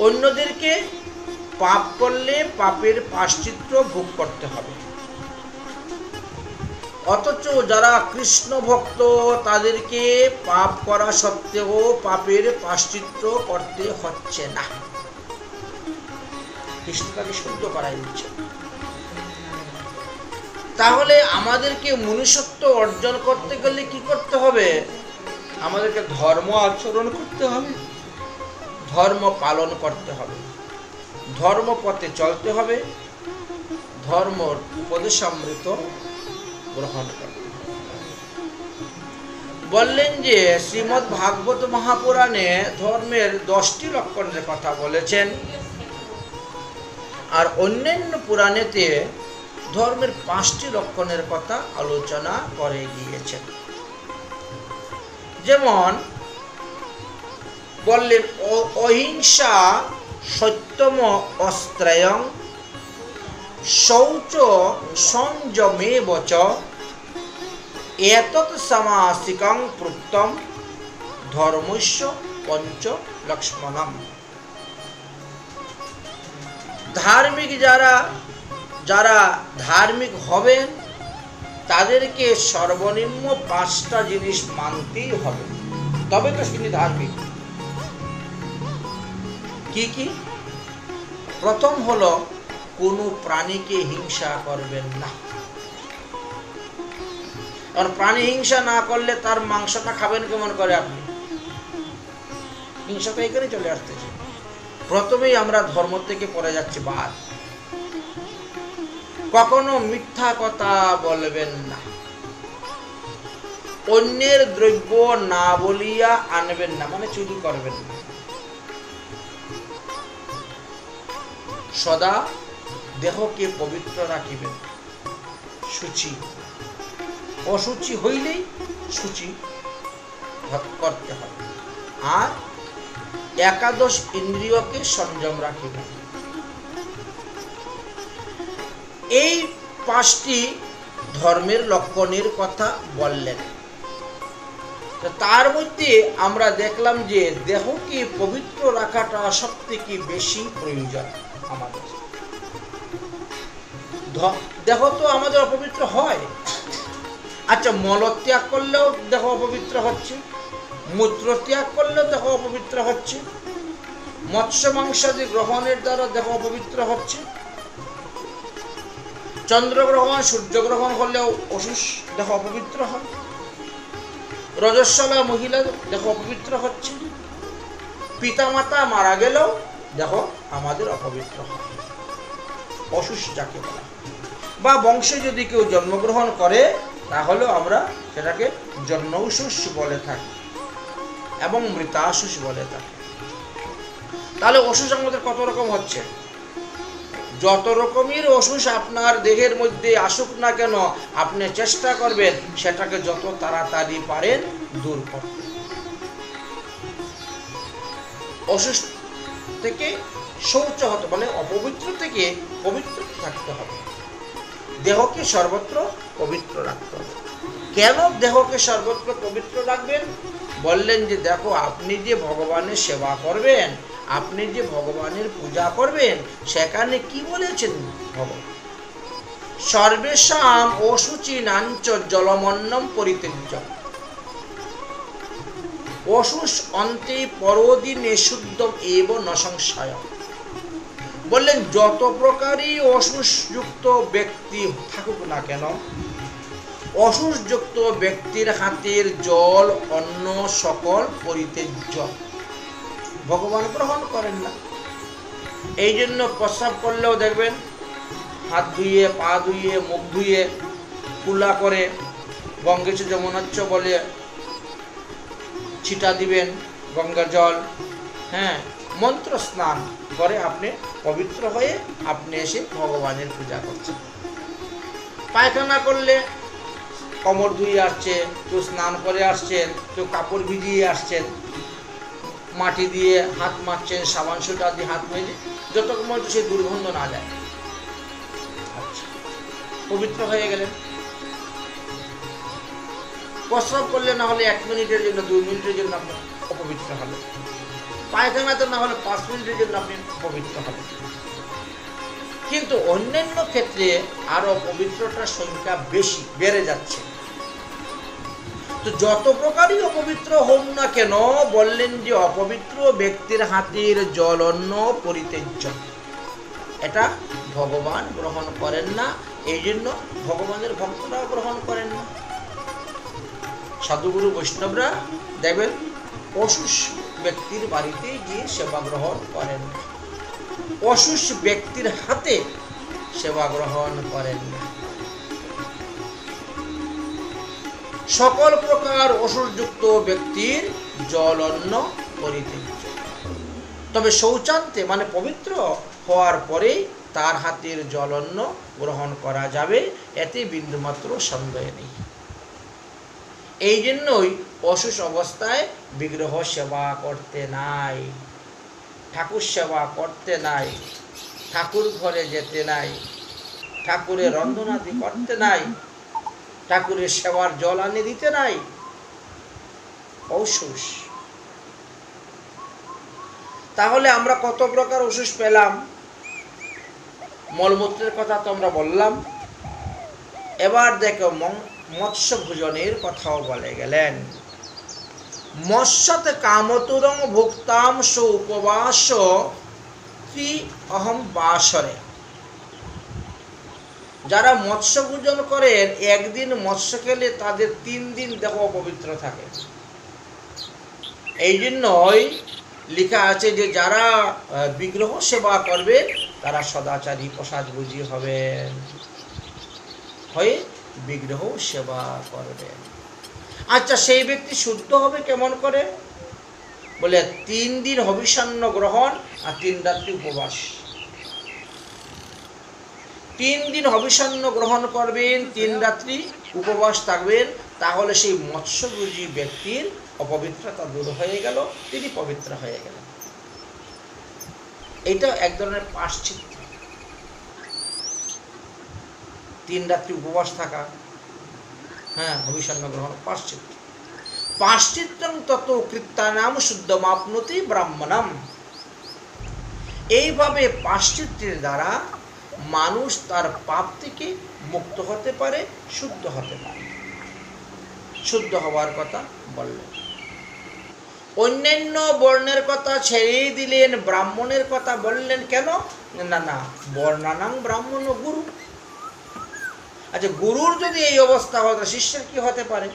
[SPEAKER 1] অন্যদেরকে পাপ করলে পাপের পাশ্চিত্য ভোগ করতে হবে, অথচ যারা কৃষ্ণ ভক্ত তাদেরকে পাপ করা সত্ত্বেও পাপের পাশ্চিত্য করতে হচ্ছে না, কৃষ্ণ তাকে শুদ্ধ করাই দিচ্ছে। তাহলে আমাদেরকে মনুষ্যত্ব অর্জন করতে গেলে কি করতে হবে? আমাদেরকে ধর্ম আচরণ করতে হবে, ধর্ম পালন করতে হবে, ধর্ম পথে চলতে হবে, ধর্ম উপদেশামৃত গ্রহণ করতে হবে। বললেন যে শ্রীমদ্ ভাগবত মহাপুরাণে ধর্মের 10টি লক্ষণের কথা বলেছেন, আর অন্যান্য পুরাণেতে ধর্মের 5টি লক্ষণের কথা আলোচনা করে গিয়েছেন। যেমন বললেন অহিংসা সত্যম অস্ত্রয়ং শৌচ সংযমেব চ এতৎ সামাসিকং প্রুক্তম ধর্মস্য পঞ্চ লক্ষ্মণম। ধার্মিক যারা ধার্মিক হবেন তাদেরকে সর্বনিম্ন 5টা জিনিস মানতেই হবে, তবে তো তিনি ধার্মিক। কি কি? প্রথম হলো কোনো প্রাণীকে হিংসা করবেন না, আর প্রাণী হিংসা না করলে তার মাংসটা খাবেন কেমন করে আপনি? হিংসা তো এখানে চলে আসতেছে। প্রথমেই আমরা ধর্ম থেকে পড়ে যাচ্ছি বাদ। কখনো মিথ্যা কথা বলবেন না, অন্যের দ্রব্য না বলিয়া আনবেন না, মানে চুরি করবেন না, সদা দেহকে পবিত্র রাখিবেন, শুচি, অশুচি হইলেই শুচি করতে হবে, আর একাদশ ইন্দ্রিয়কে সংযম রাখিবেন। এই 5টি ধর্মের লক্ষণের কথা বললেন। তার মধ্যে আমরা দেখলাম যে দেহকে পবিত্র রাখাটা সবথেকে বেশি প্রয়োজন আমাদের। দেহ তো আমাদের অপবিত্র হয়। আচ্ছা, মলত্যাগ করলেও দেহ অপবিত্র হচ্ছে, মূত্র ত্যাগ করলেও দেহ অপবিত্র হচ্ছে, মৎস্য মাংসাদি গ্রহণের দ্বারা দেহ অপবিত্র হচ্ছে, চন্দ্রগ্রহণ সূর্যগ্রহণ করলেও দেহ অপবিত্র হয়, রজস্বলা মহিলা দেহ অপবিত্র হচ্ছে, পিতামাতা মারা গেলেও দেহ আমাদের অপবিত্র হয়, অসুষ যাকে বলা। বা বংশে যদি কেউ জন্মগ্রহণ করে তাহলে আমরা সেটাকে জন্মৌশুষ বলে থাকি এবং মৃতাশুষ বলে থাকি। তাহলে অসুষ আমাদের কত রকম হচ্ছে? যত রকমের অসুষ আপনার দেহের মধ্যে আসুক না কেন, আপনি চেষ্টা করবেন সেটাকে যত তাড়াতাড়ি পারেন দূর করতে। অসুষ থেকে শৌচ হতে, মানে অপবিত্র থেকে পবিত্র থাকতে হবে। দেহকে সর্বত্র পবিত্র রাখতে হবে। কেন দেহকে সর্বত্র পবিত্র রাখবেন? বললেন যে দেখো, আপনি যে ভগবানের সেবা করবেন, আপনি যে ভগবানের পূজা করবেন, সেখানে কি বলেছেন ভগবান? সর্বেষাম অশুচি নাঞ্চ জলমন্নম পরিত্যজ্য অশুষ অন্তে পরদিনে শুদ্ধম এব ন সংশয়। বললেন যত প্রকারই অশুষযুক্ত ব্যক্তি থাকুক না কেন, অশুষযুক্ত ব্যক্তির হাতের জল অন্ন সকল পরিত্যজ্য, ভগবান গ্রহণ করেন না। এই জন্য প্রস্রাব করলেও দেখবেন হাত ধুয়ে, পা ধুয়ে, মুখ ধুয়ে, কুলা করে গঙ্গেচ যমুনাচ্চ বলে ছিটা দিবেন গঙ্গার জল, হ্যাঁ, মন্ত্র স্নান করে আপনি পবিত্র হয়ে আপনি এসে ভগবানের পূজা করছেন। পায়খানা করলে কোমর ধুয়ে আসছেন, কেউ স্নান করে আসছেন, কেউ কাপড় ভিজিয়ে আসছেন, মাটি দিয়ে হাত মারছেন, সাবান সুটা দিয়ে হাত মেজে, যতক্ষণ পর্যন্ত সেই দুর্গন্ধ না যায়, আচ্ছা, পবিত্র হয়ে গেলেন। প্রস্রাব করলে না হলে 1 মিনিটের জন্য, 2 মিনিটের জন্য আপনি অপবিত্র হলেন। পায়খানাতে না হলে 5 মিনিটের জন্য আপনি অপবিত্র হলেন। কিন্তু অন্যান্য ক্ষেত্রে আরো অপবিত্রতার সংখ্যা বেশি বেড়ে যাচ্ছে। তো যত প্রকারই অপবিত্র হোক না কেন, বললেন যে অপবিত্র ব্যক্তির হাতের জল অন্ন পরিত্যজ্য, এটা ভগবান গ্রহণ করেন না। এই জন্য ভগবানের ভক্তরাও গ্রহণ করেন না। সাধুগুরু বৈষ্ণবরা দেখবেন অশুষ ব্যক্তির বাড়িতে গিয়ে সেবা গ্রহণ করেন না, অশুষ ব্যক্তির হাতে সেবা গ্রহণ করেন না। সকল প্রকার অশুষযুক্ত ব্যক্তির জল অন্ন পরিত্যজ্য, তবে শৌচান্তে মানে পবিত্র হওয়ার পরে তার হাতের জল অন্ন গ্রহণ করা যাবে, এতে বিন্দুমাত্র সন্দেহ নেই। এই জন্যই অশুষ অবস্থায় বিগ্রহ সেবা করতে নাই, ঠাকুর সেবা করতে নাই, ঠাকুর ঘরে যেতে নাই, ঠাকুরের রন্ধনাদি করতে নাই, ঠাকুরের সেবার জল আনি দিতে নাই, অশুষ। তাহলে আমরা কত প্রকার অশুষ পেলাম? মলমূত্রের কথা তো আমরা বললাম। এবার দেখো মৎস্য ভোজনের কথাও বলে গেলেন। মৎস্যতে কামতুরং ভুক্তাম স উপবাস ত্রি অহম বাসরে। যারা মৎস্য ভোজন করেন, একদিন মৎস্য খেলে তাদের 3 দিন দেহ অপবিত্র থাকে। এই জন্যই লেখা আছে যে যারা বিগ্রহ সেবা করবে তারা সদাচারী প্রসাদভোজী হবেন, হয়ে বিগ্রহ সেবা করবেন। আচ্ছা, সেই ব্যক্তি শুদ্ধ হবে কেমন করে? বলে 3 দিন হবিষান্ন গ্রহণ আর 3 রাত্রি উপবাস। 3 দিন হবিষান্ন গ্রহণ করবেন, 3 রাত্রি উপবাস থাকবেন, তাহলে সেই মৎস্যভোজী ব্যক্তির অপবিত্রতা দূর হয়ে গেল, তিনি পবিত্র হয়ে গেলেন। এটা এক ধরনের পাশ্চিত্য। 3 রাত্রি উপবাস থাকা, হ্যাঁ, হবিষান্ন গ্রহণ পাশ্চিত্য। পাশ্চিত্যং তত কৃত্যানাম শুদ্ধমাপ্নতি ব্রাহ্মণম। এইভাবে পাশ্চিত্যের দ্বারা মানুষ তার পাপ থেকে মুক্ত হতে পারে, শুদ্ধ হতে পারে। শুদ্ধ হওয়ার কথা বললেন। অন্যান্য বর্ণের কথা ছেড়েই দিলেন, ব্রাহ্মণের কথা বললেন কেন? না, বর্ণানাং ব্রাহ্মণ গুরু। আচ্ছা, গুরুর যদি এই অবস্থা হয়, শিষ্যের কি হতে পারে?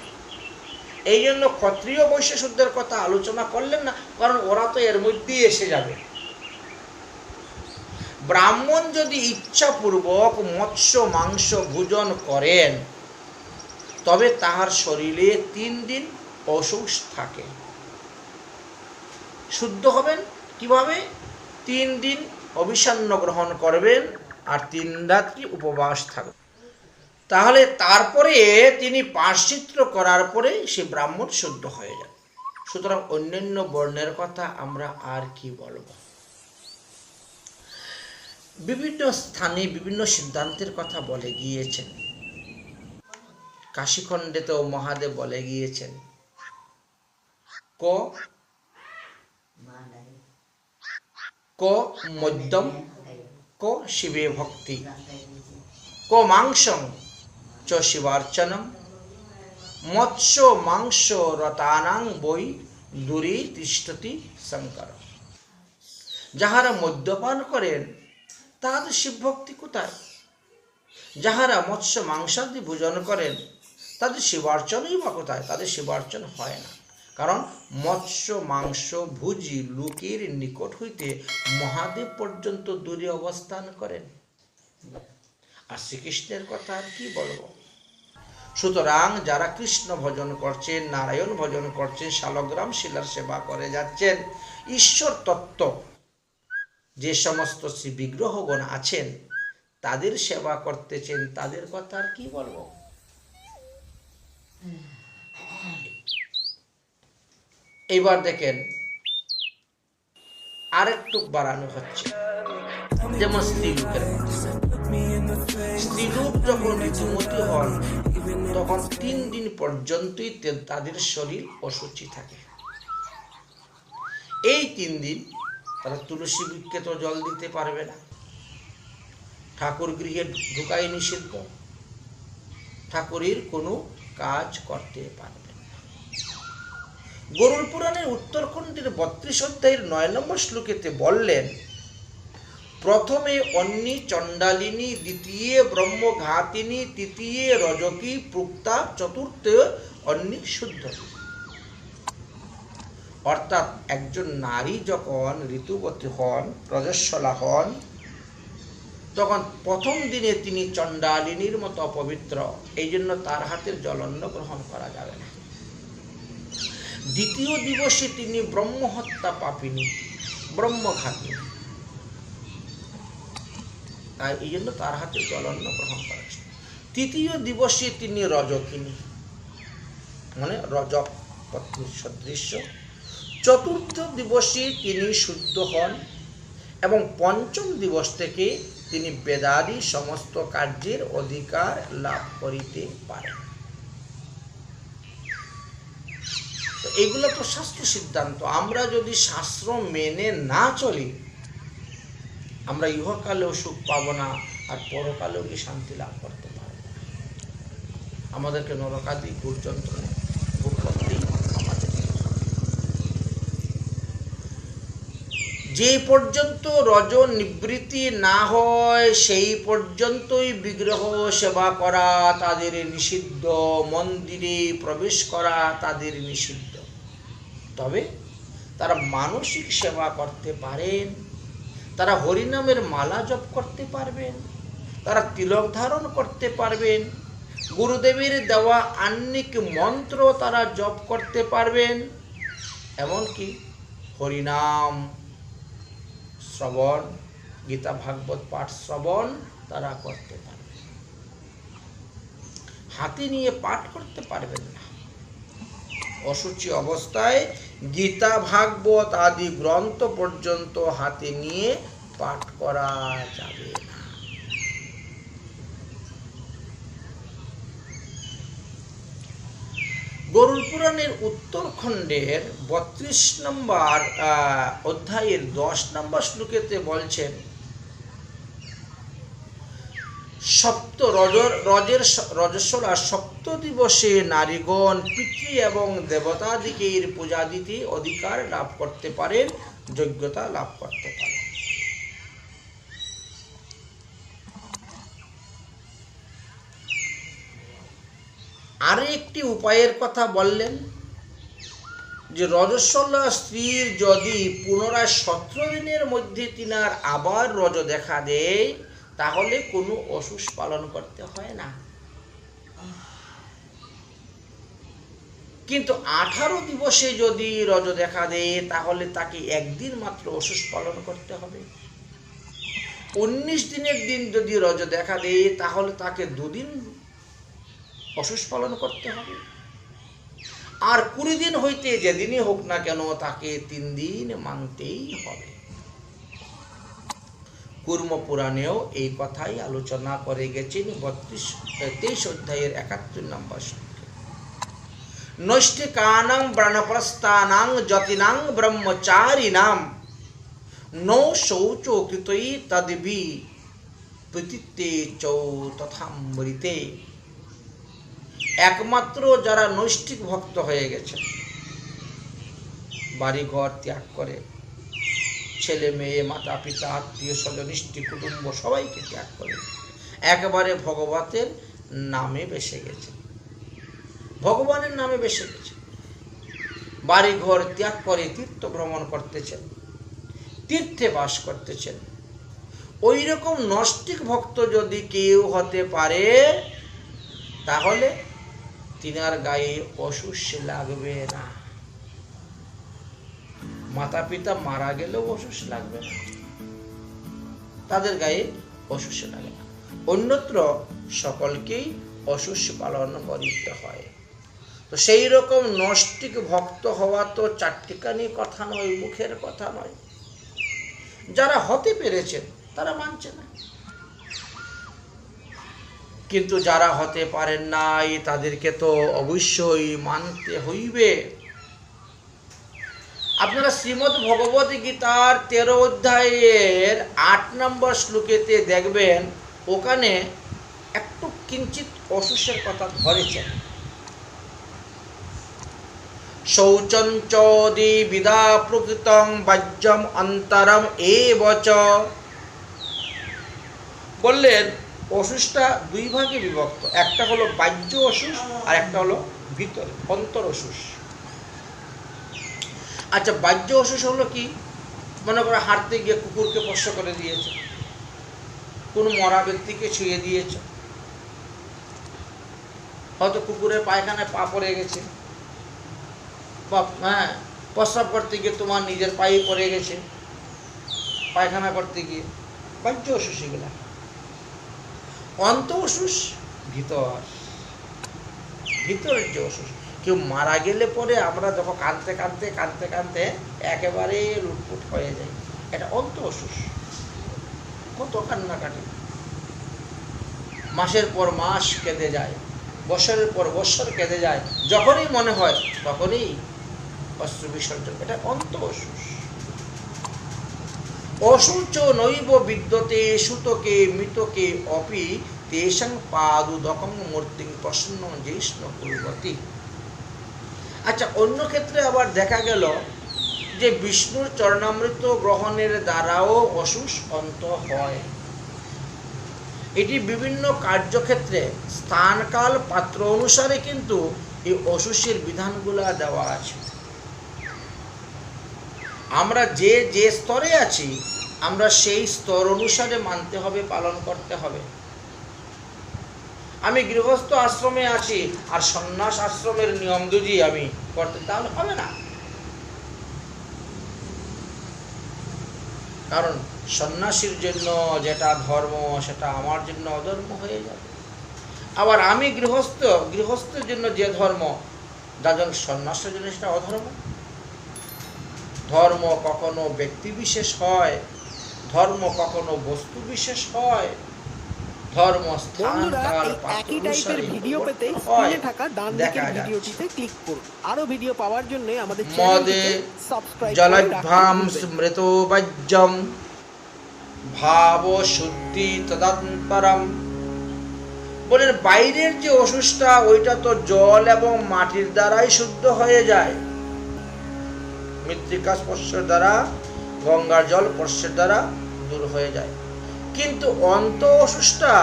[SPEAKER 1] এই জন্য ক্ষত্রিয় বৈশ্য শুদ্ধের কথা আলোচনা করলেন না, কারণ ওরা তো এর মধ্যেই এসে যাবে। ব্রাহ্মণ যদি ইচ্ছাপূর্বক মৎস্য মাংস ভোজন করেন, তবে তাহার শরীরে 3 দিন অশুষ থাকে। শুদ্ধ হবেন কিভাবে? 3 দিন অভিসান্ন গ্রহণ করবেন আর 3 রাত্রি উপবাস থাকবেন। তাহলে তারপরে তিনি পাশ্চিত্য করার পরে সে ব্রাহ্মণ শুদ্ধ হয়ে যাবে। সুতরাং অন্যান্য বর্ণের কথা আমরা আর কি বলবো? বিভিন্ন স্থানে বিভিন্ন সিদ্ধান্তের কথা বলে গিয়েছেন। কাশীখণ্ডেতেও মহাদেব বলে গিয়েছেন, ক মধ্যম ক শিবে ভক্তি ক মাংসং চ শিবার্চনম মৎস্য মাংস রতানাং বই দূরে তিষ্ঠতি শঙ্কর। যাহারা মদ্যপান করেন তাহাদের শিবভক্তি কোথায়? যাহারা মৎস্য মাংসাদি ভোজন করেন তাদের শিবার্চনই বা কোথায়? তাদের শিবার্চন হয় না, কারণ মৎস্য মাংস ভুজি লোকের নিকট হইতে মহাদেব পর্যন্ত দূরে অবস্থান করেন। আর শ্রীকৃষ্ণের কথা আর কি বলবো। সুতরাং যারা কৃষ্ণ ভজন করছেন, নারায়ণ ভজন করছেন, শালগ্রাম শিলার সেবা করে যাচ্ছেন, ঈশ্বর তত্ত্ব যে সমস্ত শ্রী বিগ্রহগণ আছেন তাদের সেবা করতেছেন, তাদের কথা আর কি বলবো। এইবার দেখেন আরেকটু বাড়ানো হচ্ছে, যেমন স্ত্রীলোকের কথা। স্ত্রীলোক যখন ঋতুমতী হন তখন 3 দিন পর্যন্তই তাদের শরীর অশুচি থাকে। এই 3 দিন তারা তুলসী বৃক্ষে তো জল দিতে পারবে না, ঠাকুর গৃহে ঢুকাই নিষিদ্ধ, ঠাকুরের কোনো কাজ করতে পারবে না। গরুড় পুরাণের উত্তরখণ্ডের 32 অধ্যায়ের 9 নম্বর শ্লোকেতে বললেন, প্রথমে অন্নি চণ্ডালিনী, দ্বিতীয় ব্রহ্মঘাতিনী, তৃতীয় রজকী প্রুক্তা, চতুর্থ অন্নি শুদ্ধ। অর্থাৎ একজন নারী যখন ঋতুবতী হন, রজস্বলা হন, তখন প্রথম দিনে তিনি চণ্ডালিনীর মতো অপবিত্র, এই জন্য তার হাতের জলন্ন গ্রহণ করা যাবে না। দ্বিতীয় দিবসে তিনি ব্রহ্মহত্যা পাপিনী, ব্রহ্মঘাতিনী, তাই এই জন্য তার হাতে জলন্ন গ্রহণ করা। তৃতীয় দিবসে তিনি রজকিনী, মানে রজক পত্নীর সদৃশ্য। চতুর্থ দিবসে তিনি শুদ্ধ হন এবং পঞ্চম দিবস থেকে তিনি বেদাদি সমস্ত কার্যের অধিকার লাভ করিতে পারেন। তো এগুলো তো শাস্ত্র সিদ্ধান্ত। আমরা যদি শাস্ত্র মেনে না চলি আমরা ইহকালেও সুখ পাবো না, আর পরকালেও কি শান্তি লাভ করতে পারবো না। আমাদেরকে নরকাদি ঘোর যন্ত্রণা ভোগ করতেই আমাদের। যে পর্যন্ত রজ নিবৃত্তি না হয় সেই পর্যন্তই বিগ্রহ সেবা করা তাদের নিষিদ্ধ, মন্দিরে প্রবেশ করা তাদের নিষিদ্ধ। তবে তারা মানসিক সেবা করতে পারেন, তারা হরিনামের মালা জপ করতে পারবেন, তারা তিলক ধারণ করতে পারবেন, গুরুদেবের দেওয়া আহ্নিক মন্ত্র তারা জপ করতে পারবেন, এমনকি হরিনাম শ্রবণ, গীতা ভাগবত পাঠ শ্রবণ তারা করতে পারবেন। হাতে নিয়ে পাঠ করতে পারবেন না। অশুচি অবস্থায় গীতা ভাগবত আদি গ্রন্থ পর্যন্ত হাতে নিয়ে পাঠ করা যাবে না। গরুড় পুরাণের উত্তরখণ্ডের 32 নম্বর অধ্যায়ের 10 নম্বর শ্লোকেতে বলছেন, রজস্বলা সপ্ত দিবসে নারীগণ পিতৃ এবং দেবতাদিকের পূজা দিতে অধিকার লাভ করতে পারেন, যোগ্যতা লাভ করতে পারেন। আর একটি উপায়ের কথা বললেন যে রজস্বলা স্ত্রীর যদি পুনরায় 17 দিনের মধ্যে তিনার আবার রজ দেখা দেয় তাহলে কোনো অসুষ পালন করতে হয় না। কিন্তু 18 দিবসে যদি রজ দেখা দেয় তাহলে তাকে একদিন মাত্র অসুষ পালন করতে হবে। 19 দিনের দিন যদি রজ দেখা দেয় তাহলে তাকে 2 দিন অসুষ পালন করতে হবে। আর 20 দিন হইতে যেদিনই হোক না কেন তাকে 3 দিন মানতেই হবে। কুর্ম পুরাণেও এই কথাই আলোচনা করে গেছেন 23 অধ্যায়ের 71 নম্বর শ্লোকে। নৈষ্ঠিকানাং ব্রণপ্রস্থানাং যতিনাং ব্রহ্মচারিণাম নৌ শৌচো কৃতই তদ্বি প্রতীতে চৌ তথামৃতে। একমাত্র যারা নৈষ্ঠিক ভক্ত হয়ে গেছে, বাড়িঘর ত্যাগ করে, ছেলে মেয়ে মাতা পিতা আত্মীয় স্বজন ইষ্টি কুটুম্ব সবাইকে ত্যাগ করে একেবারে ভগবতের নামে বেসে গেছে, ভগবানের নামে বেসে গেছে, বাড়িঘর ত্যাগ করে তীর্থ ভ্রমণ করতেছেন, তীর্থে বাস করতেছেন, ওই রকম নৈষ্ঠিক ভক্ত যদি কেউ হতে পারে তাহলে তিনার গায়ে অসুখ লাগবে না। মাতা পিতা মারা গেলেও অসুখ লাগবে না, তাদের গায়ে অসুখ লাগে না। অন্যত্র সকলকেই অসুখ পালন করিতে হয়। তো সেই রকম নৈষ্ঠিক ভক্ত হওয়া তো চারটিখানি কথা নয়, মুখের কথা নয়। যারা হতে পেরেছেন তারা মানছে না, কিন্তু যারা হতে পারেন নাই তাদেরকে তো অবশ্যই মানতে হইবে। আপনারা শ্রীমদ্ ভগবত গীতার 13 অধ্যায়ের 8 নম্বর শ্লোকেতে দেখবেন, ওখানে একটু কিঞ্চিত অসুখের কথা ধরেছেন। শৌচঞ্চদি বিদা প্রকৃতং বাহ্যম অন্তরম এবচ। বললেন অসুখটা দুই ভাগে বিভক্ত, একটা হলো বাহ্য অসুখ আর একটা হলো ভিতরে অন্তর অসুখ। আচ্ছা, বাহ্য অসুখ হলো কি? মনে করো হাঁটতে গিয়ে কুকুরকে স্পর্শ করে দিয়েছে, কোন মরা ব্যক্তিকে ছুঁয়ে দিয়েছে, হয়তো কুকুরের পায়খানায় পা পড়ে গেছে, হ্যাঁ, প্রস্রাব করতে গিয়ে তোমার নিজের পায়ে পড়ে গেছে, পায়খানা করতে গিয়ে, বাহ্য অসুখ এগুলা। অন্ত অসুখ ভিতরের যে অসুখ। কেউ মারা গেলে পরে আমরা যখন কাঁদতে কাঁদতে কাঁদতে কাঁদতে একেবারে লুটপুট হয়ে যাই, এটা অন্ত অসুখ। কত কান্নাকাটি, মাসের পর মাস কেঁদে যায়, বছরের পর বছর কেঁদে যায়, যখনই মনে হয় তখনই অশ্রু বিসর্জন, এটা অন্ত অসুখ। অসুচ নৈব বিদ্যতে সুতকে মৃতকে অপি তেষাং পাদুদকং মূর্তিং প্রসন্ন জ্যেষ্ঠ কুর্বতী। আচ্ছা, অন্য ক্ষেত্রে আবার দেখা গেল যে বিষ্ণুর চরণামৃত গ্রহণের দ্বারাও অসুখ অন্ত হয়। এটি বিভিন্ন কার্যক্ষেত্রে স্থানকাল পাত্র অনুসারে কিন্তু এই অসুখের বিধানগুলা দেওয়া আছে। আমরা যে যে স্তরে আছি আমরা সেই স্তর অনুসারে মানতে হবে, পালন করতে হবে। আমি গৃহস্থ আশ্রমে আছি আর সন্ন্যাস আশ্রমের নিয়ম যদি আমি করতে, তাহলে হবে না। কারণ সন্ন্যাসীর জন্য যেটা ধর্ম সেটা আমার জন্য অধর্ম হয়ে যাবে। আবার আমি গৃহস্থের জন্য যে ধর্ম, যাজন সন্ন্যাসের জন্য সেটা অধর্ম। ধর্ম কখনো ব্যক্তি বিশেষ হয়, ধর্ম কখনো বস্তু বিশেষ হয়, ধর্ম স্থান কাল পাত্র অনুসারে
[SPEAKER 2] ভিডিও পেতে স্ক্রিনে থাকা ডান দিকের ভিডিওটিতে ক্লিক করুন। আরো ভিডিও পাওয়ার জন্য আমাদের চ্যানেলটিকে সাবস্ক্রাইব করুন।
[SPEAKER 1] জলভ্রাম স্মৃতো বজ্জম ভাব শুদ্ধি তদন্তরম। বলেন বাইরের যে অসুখটা ওইটা তো জল এবং মাটির দ্বারাই শুদ্ধ হয়ে যায়, মৃত্তিকা স্পর্শের দ্বারা, গঙ্গার জল স্পর্শের দ্বারা দূর হয়ে যায়। কিন্তু অন্ত অসুখটা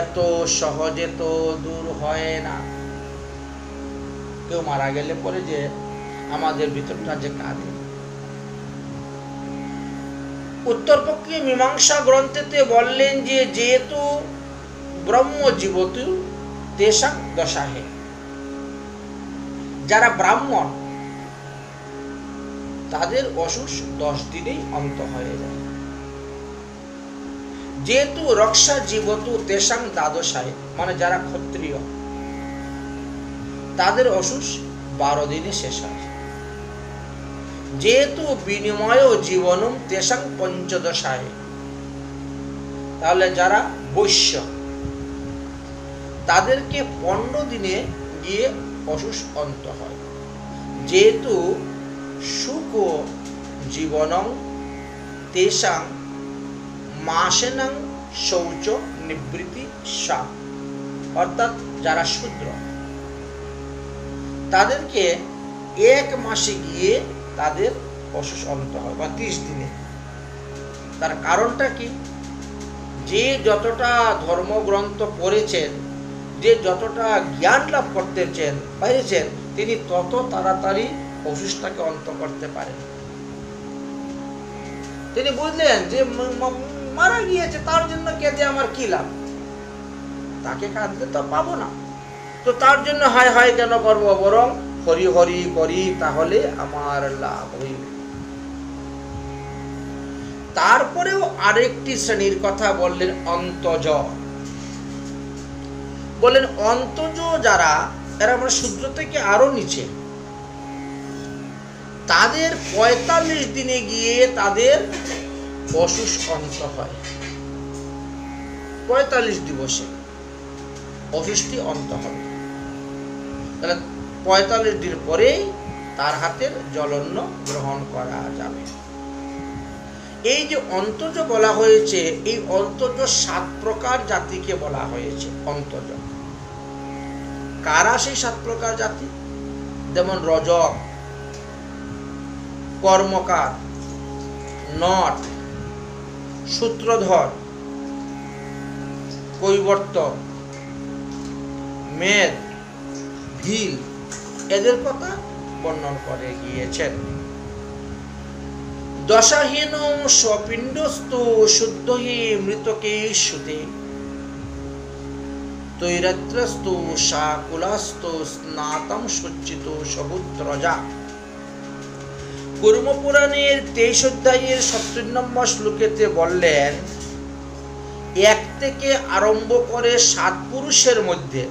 [SPEAKER 1] এত সহজে তো দূর হয় না। কেউ মারা গেলে পরে যে আমাদের ভিতরটা যে কাঁদে। উত্তরপক্ষীয় মীমাংসা গ্রন্থেতে বললেন যে যেহেতু ব্রহ্ম জীবতু তেষাং দশাহে, যারা ব্রাহ্মণ তাদের অসুখ 10 দিনেই অন্ত হয়ে যায়। যেহেতু রক্ষা জীবতু তেষাং দ্বাদশায়, মানে যারা ক্ষত্রিয় তাদের অসুখ 12 দিনে শেষ হয়। যেহেতু বিনিময় জীবনম তেষাং পঞ্চদশায়, তাহলে যারা বৈশ্য তাদেরকে 15 দিনে গিয়ে অসুষ অন্ত হয়, যেহেতু সুখ জীবনং তেষাং মাসেনাং শৌচ নিবৃত্তি সা, অর্থাৎ যারা শূদ্র তাদেরকে 1 মাসে গিয়ে তাদের অসুষ অন্ত হয় বা 30 দিনে। তার কারণটা কি? যে যতটা ধর্মগ্রন্থ পড়েছেন, যে যতটা জ্ঞান লাভ পেরেছেন, তিনি তত তাড়াতাড়ি অসুষটাকে অন্ত করতে পারেন। তিনি বুঝলেন যে মারা গিয়েছে, তার জন্য কেঁদে আমার কি লাভ, তাকে কাঁদতে তো পাবো না, তো তার জন্য হায় হায় কেন করবো, বরং হরি হরি করি, তাহলে আমার লাভ হইবে। তারপরেও আরেকটি শ্রেণীর কথা বললেন, অন্তজ। বললেন অন্তজ যারা, এরা আমরা শূদ্র থেকে আরো নিচে, তাদের 45 দিনে গিয়ে তাদের অসুষ অন্ত হয়। 45 দিবসে অসুষটি অন্ত হবে। তাহলে 45 দিন পরেই তার হাতের জলন্ন গ্রহণ করা যাবে। এই যে অন্তজ বলা হয়েছে, এই অন্তজ 7 প্রকার জাতিকে বলা হয়েছে অন্তজ। কারা সেই 7 প্রকার জাতি? যেমন রজক, কর্মকার, নট, সূত্রধর, কৈবর্ত, মেদ, ভিল, এদের কথা বর্ণন করে গিয়েছেন। দশাহীন স্বপিণ্ডস্তু শুদ্ধহি মৃতকে শুতে, তৈরাত্রস্তু শাকুলাস্তু স্নাতম সজ্জিত সবুত্রজা। কুর্মপুরাণের 23 অধ্যায়ের 70 নম্বর শ্লোকেতে বললেন, 1 থেকে আরম্ভ করে 7 পুরুষের মধ্যে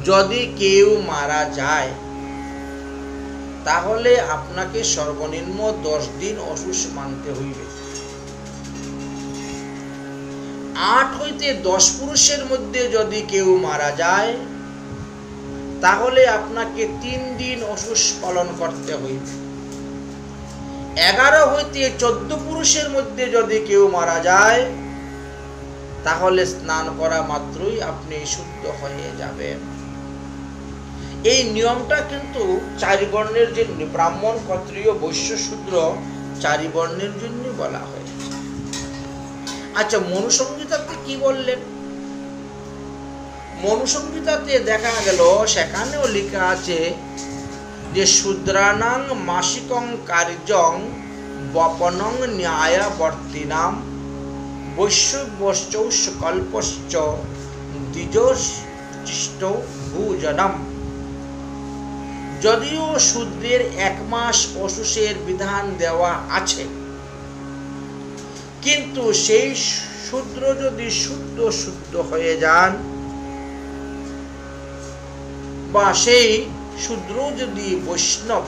[SPEAKER 1] যদি কেউ মারা যায়, তাহলে আপনাকে সর্বনিম্ন 10 দিন অসুষ মানতে হইবে। 8 হইতে 10 পুরুষের মধ্যে যদি কেউ মারা যায়, তাহলে আপনাকে 3 দিন অসুষ পালন করতে হইবে। 11 হইতে 14 পুরুষের মধ্যে যদি কেউ মারা যায়, তাহলে স্নান করা মাত্রই আপনি শুদ্ধ হয়ে যাবেন। এই নিয়মটা কিন্তু 4 বর্ণের জন্য, ব্রাহ্মণ, ক্ষত্রিয়, বৈশ্য, শূদ্র 4 বর্ণের জন্য বলা হয়েছে। আচ্ছা, মনুসংহিতাতে কি বললেন? মনুসংহিতাতে দেখা গেল, সেখানেও লেখা আছে যে শূদ্রানাং মাসিকং কার্যং বপনং ন্যায়াবর্তিনাম বৈশ্যবশ্চৌষ কল্পশ্চ দ্বিজশ্চিষ্ট ভূজনম। যদিও শূদ্রের 1 মাস অসুষের বিধান দেওয়া আছে, কিন্তু সেই শূদ্র যদি শুদ্ধ হয়ে যান, বা সেই শূদ্র যদি বৈষ্ণব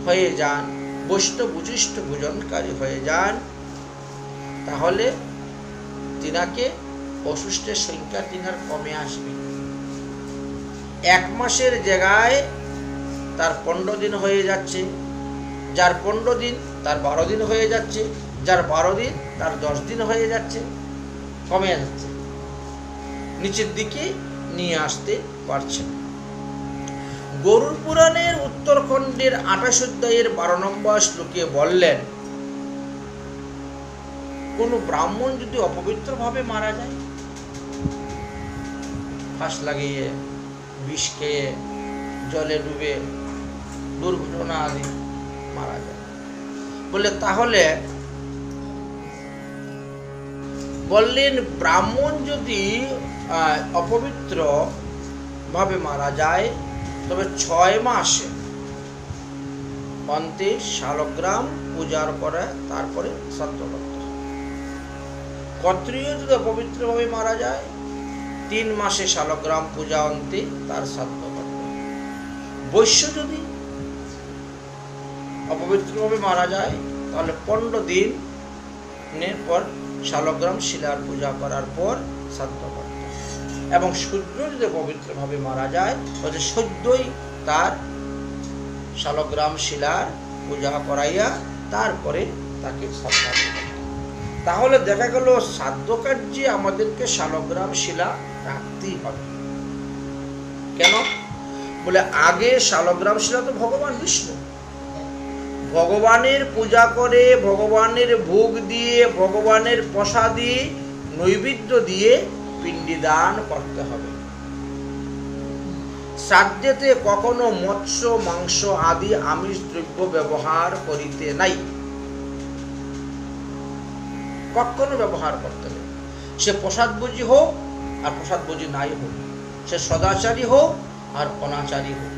[SPEAKER 1] হয়ে যান, বৈষ্ণব উচিষ্ট ভোজনকারী হয়ে যান, তাহলে তিনাকে অসুষ্টের সংখ্যা তিনার কমে আসবে। 1 মাসের জায়গায় তার 15 দিন হয়ে যাচ্ছে, যার 15 দিন তার 12 দিন হয়ে যাচ্ছে, যার 12 দিন তার 10 দিন হয়ে যাচ্ছে, কমে যাচ্ছে, নিচের দিকে নিয়ে আসতে পারছে। গরুড় পুরাণের উত্তরখণ্ডের 28 অধ্যায়ের 12 নম্বর শ্লোকে বললেন, কোন ব্রাহ্মণ যদি অপবিত্র ভাবে মারা যায়, ফাঁস লাগিয়ে, বিষ খেয়ে, জলে ডুবে, দুর্ঘটনা আদি মারা যায়, বলে তাহলে বললেন ব্রাহ্মণ যদি অপবিত্র ভাবে মারা যায়, তবে 6 মাসে অন্তে শালগ্রাম পূজার করে তারপরে শ্রাদ্ধ করতে হয়। ক্ষত্রিয় যদি অপবিত্র ভাবে মারা যায়, 3 মাসে শালগ্রাম পূজা অন্তে তার শ্রাদ্ধ করতে হয়। বৈশ্য যদি অপবিত্র ভাবে মারা যায়, তাহলে 15 দিন পর শালগ্রাম শিলার পূজা করার পর শ্রাদ্ধ করতে হয়। এবং সূর্য যদি পবিত্রভাবে মারা যায় তাহলে সদ্যই তার শালগ্রাম শিলার পূজা করাইয়া তারপরে তাকে শ্রাদ্ধ করতে হয়। তাহলে দেখা গেল শ্রাদ্ধ কার্যে আমাদেরকে শালগ্রাম শিলা রাখতেই হবে। কেন বলে, আগে শালগ্রাম শিলা তো ভগবান বিষ্ণু, ভগবানের পূজা করে, ভগবানের ভোগ দিয়ে, ভগবানের প্রসাদী নৈবেদ্য দিয়ে পিণ্ডদান করতে হবে। শ্রাদ্ধেতে কখনো মৎস্য, মাংস আদি আমিষ দ্রব্য ব্যবহার করিতে নাই, কখনো ব্যবহার করতে নেই। সে প্রসাদভোজী হোক আর প্রসাদভোজী নাই হোক, সে সদাচারী হোক আর অনাচারী হোক,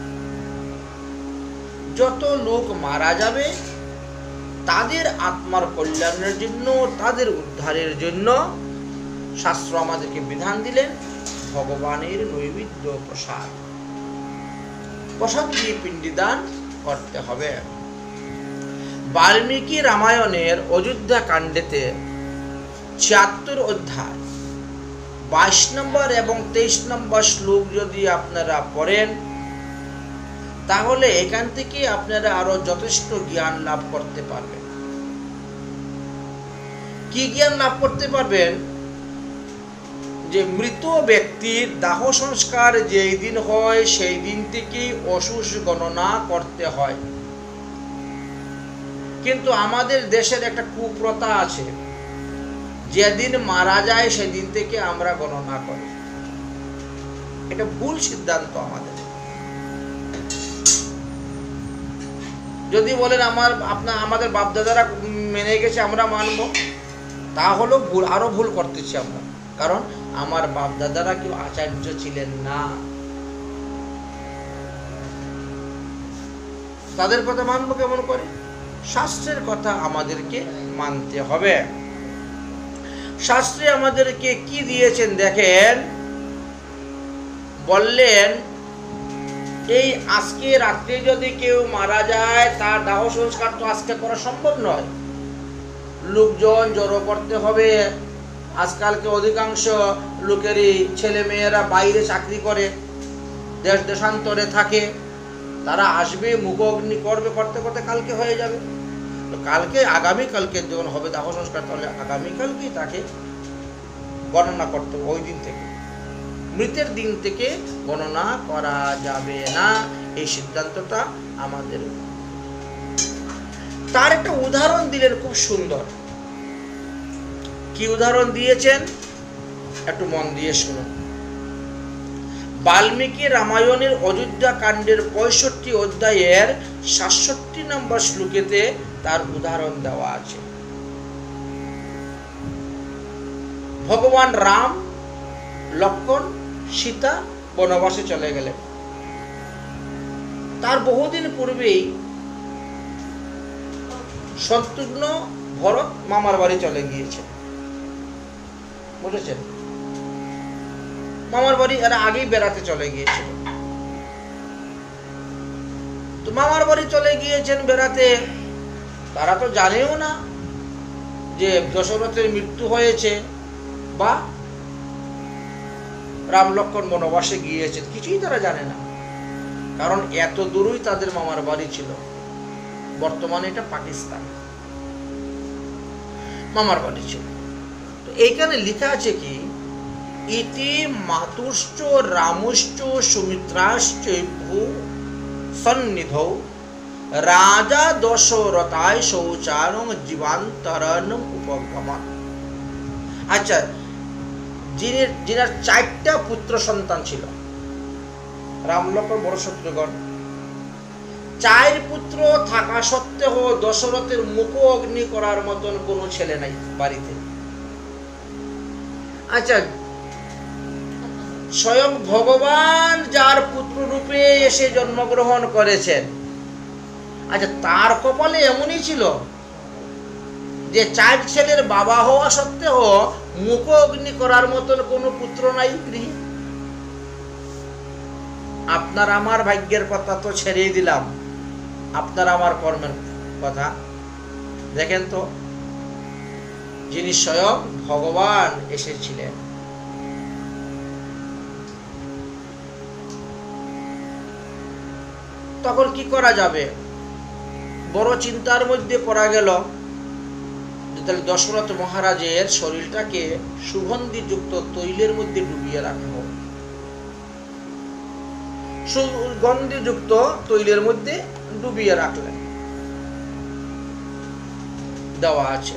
[SPEAKER 1] যত লোক মারা যাবে তাদের আত্মার কল্যাণের জন্য, তাদের উদ্ধারের জন্য শাস্ত্র আমাদেরকে বিধান দিলেন ভগবানের নৈবেদ্য প্রসাদ দিয়ে পিণ্ডদান করতে হবে। বাল্মীকি রামায়ণের অযোধ্যা কাণ্ডেতে ৭৬ অধ্যায় ২২ নম্বর এবং ২৩ নম্বর শ্লোক যদি আপনারা পড়েন তাহলে এখান থেকে আপনারা আরো যথেষ্ট জ্ঞান লাভ করতে পারবেন। কি জ্ঞান লাভ করতে পারবেন? যে মৃত ব্যক্তির দাহ সংস্কার যেই দিন হয় সেই দিন থেকেই অসুস গণনা করতে হয়। কিন্তু আমাদের দেশের একটা কুপ্রথা আছে, যেদিন মারা যায় সেদিন থেকে আমরা গণনা করি। এটা ভুল সিদ্ধান্ত আমাদের। যদি বলেন আমাদের বাপদাদারা মেনে গেছে আমরা মানব, তা হলো ভুল, আরো ভুল করতেছি আমরা। কারণ আমার বাপদাদারা কেউ আচার্য ছিলেন না, তাদের কথা মানবো কেমন করে? শাস্ত্রের কথা আমাদেরকে মানতে হবে। শাস্ত্রে আমাদেরকে কি দিয়েছেন দেখেন, বললেন এই আজকে রাত্রে যদি কেউ মারা যায় তার দাহ সংস্কার তো আজকে করা সম্ভব নয়, লোকজন জড়ো করতে হবে। আজকালকে অধিকাংশ লোকেরই ছেলে মেয়েরা বাইরে চাকরি করে, দেশ দেশান্তরে থাকে, তারা আসবে, মুখ অগ্নি করবে, করতে করতে কালকে হয়ে যাবে। তো কালকে আগামীকালকে যখন হবে দাহ সংস্কার, তাহলে আগামীকালকেই তাকে গণনা করতে হবে। ওই দিন থেকে, মৃতের দিন থেকে গণনা করা যাবে না, এই সিদ্ধান্তটা আমাদের। তার একটা উদাহরণ দিলেন খুব সুন্দর। কি উদাহরণ দিয়েছেন একটু মন দিয়ে শুনুন। বাল্মীকি রামায়ণের অযোধ্যা কাণ্ডের ৬৫ অধ্যায়ের ৬৭ নম্বর শ্লোকেতে তার উদাহরণ দেওয়া আছে। ভগবান রাম, লক্ষ্মণ, সীতা বনবাসে চলে গেলেন। তার বহুদিন পূর্বেই শত্রুঘ্ন, ভরত মামার বাড়ি চলে গিয়েছে, বুঝেছেন? মামার বাড়ি এরা আগেই বেড়াতে চলে গিয়েছিল। তো মামার বাড়ি চলে গিয়েছেন বেড়াতে, তারা তো জানেও না যে দশরথের মৃত্যু হয়েছে বা রাম লক্ষ্মণ বনবাসে গিয়েছেন, কিছুই তারা জানে না। কারণ এত দূরই তাদের মামার বাড়ি ছিল, বর্তমানে এটা পাকিস্তান, মামার বাড়ি ছিল। তো এইখানে লেখা আছে কি, ইতি মাতুশ্চ রামশ্চ সুমিত্রাশ্চৈভ্যু সন্নিধৌ রাজা দশরথায় শৌচারং জীবান্তরণম উপগমন। আচ্ছা, যিনার 4টা পুত্র সন্তান ছিল, রাম লক্ষ্মণ বড় শত্রুঘ্ন, 4 পুত্র থাকা সত্ত্বেও দশরথের মুখ অগ্নি করার মতন কোনো ছেলে নাই বাড়িতে। আচ্ছা, স্বয়ং ভগবান যার পুত্র রূপে এসে জন্মগ্রহণ করেছেন, আচ্ছা তার কপালে এমনই ছিল যে 4 ছেলের বাবা হওয়া সত্ত্বেও মুখ অগ্নি করার মতন কোনো পুত্র নাই গৃহে। আপনার আমার ভাগ্যের কথা তো ছেড়েই দিলাম, আপনার আমার কর্মের কথা দেখেন তো। যিনি স্বয়ং ভগবান এসেছিলেন। তখন কি করা যাবে? বড় চিন্তার মধ্যে পড়া গেল যে তাহলে দশরথ মহারাজের শরীরটাকে সুগন্ধিযুক্ত তৈলের মধ্যে ডুবিয়ে রাখা হোক। সুগন্ধিযুক্ত তৈলের মধ্যে ডুবিয়ে রাখলেন। দেওয়া আছে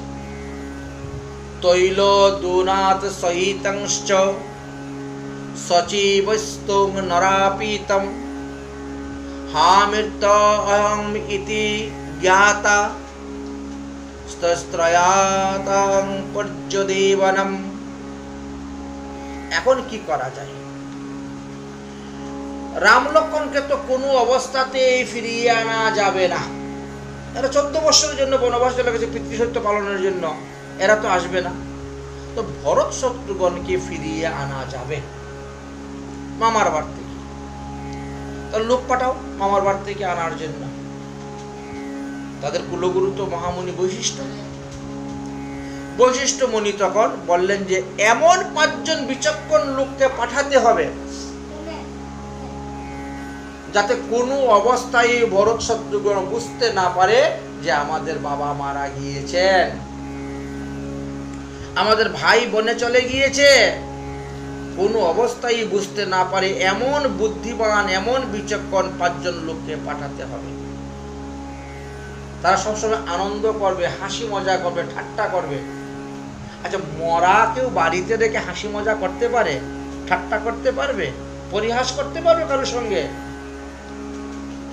[SPEAKER 1] তৈল দুনাথ সহিতংশ্চ সচিবস্তং নরাপীতম হামৃত অহম ইতি জ্ঞাতা স্তস্ত্রয়াতং পর্যদেবনম। এখন কি করা যায়? রাম লক্ষ্মণকে তো কোনো অবস্থাতেই ফিরিয়ে আনা যাবে না। এরা 14 বছরের জন্য বনবাস চলে গেছে পিতৃসত্য পালনের জন্য, এরা তো আসবে না। তো ভরত শত্রুঘ্নকে ফিরিয়ে আনা যাবে মামার বাড়ি থেকে। তাহলে লোক পাঠাও মামার বাড়ি থেকে আনার জন্য। তাদের কুলগুরু তো মহামুনি বৈশিষ্ট্য মুনি তখন বললেন যে এমন 5 জন বিচক্ষণ লোককে পাঠাতে হবে যাতে কোনো অবস্থায় ভরত শত্রুঘ্ন বুঝতে না পারে যে আমাদের বাবা মারা গিয়েছেন, আমাদের ভাই বনে চলে গিয়েছে। কোনো অবস্থায় বুঝতে না পারে এমন বুদ্ধিমান, এমন বিচক্ষণ 5 জন লোককে পাঠাতে হবে। তারা সবসময় আনন্দ করবে, হাসি মজা করবে, ঠাট্টা করবে। আচ্ছা, মরা কেউ বাড়িতে রেখে হাসি মজা করতে পারে? ঠাট্টা করতে পারবে? পরিহাস করতে পারবে কারোর সঙ্গে?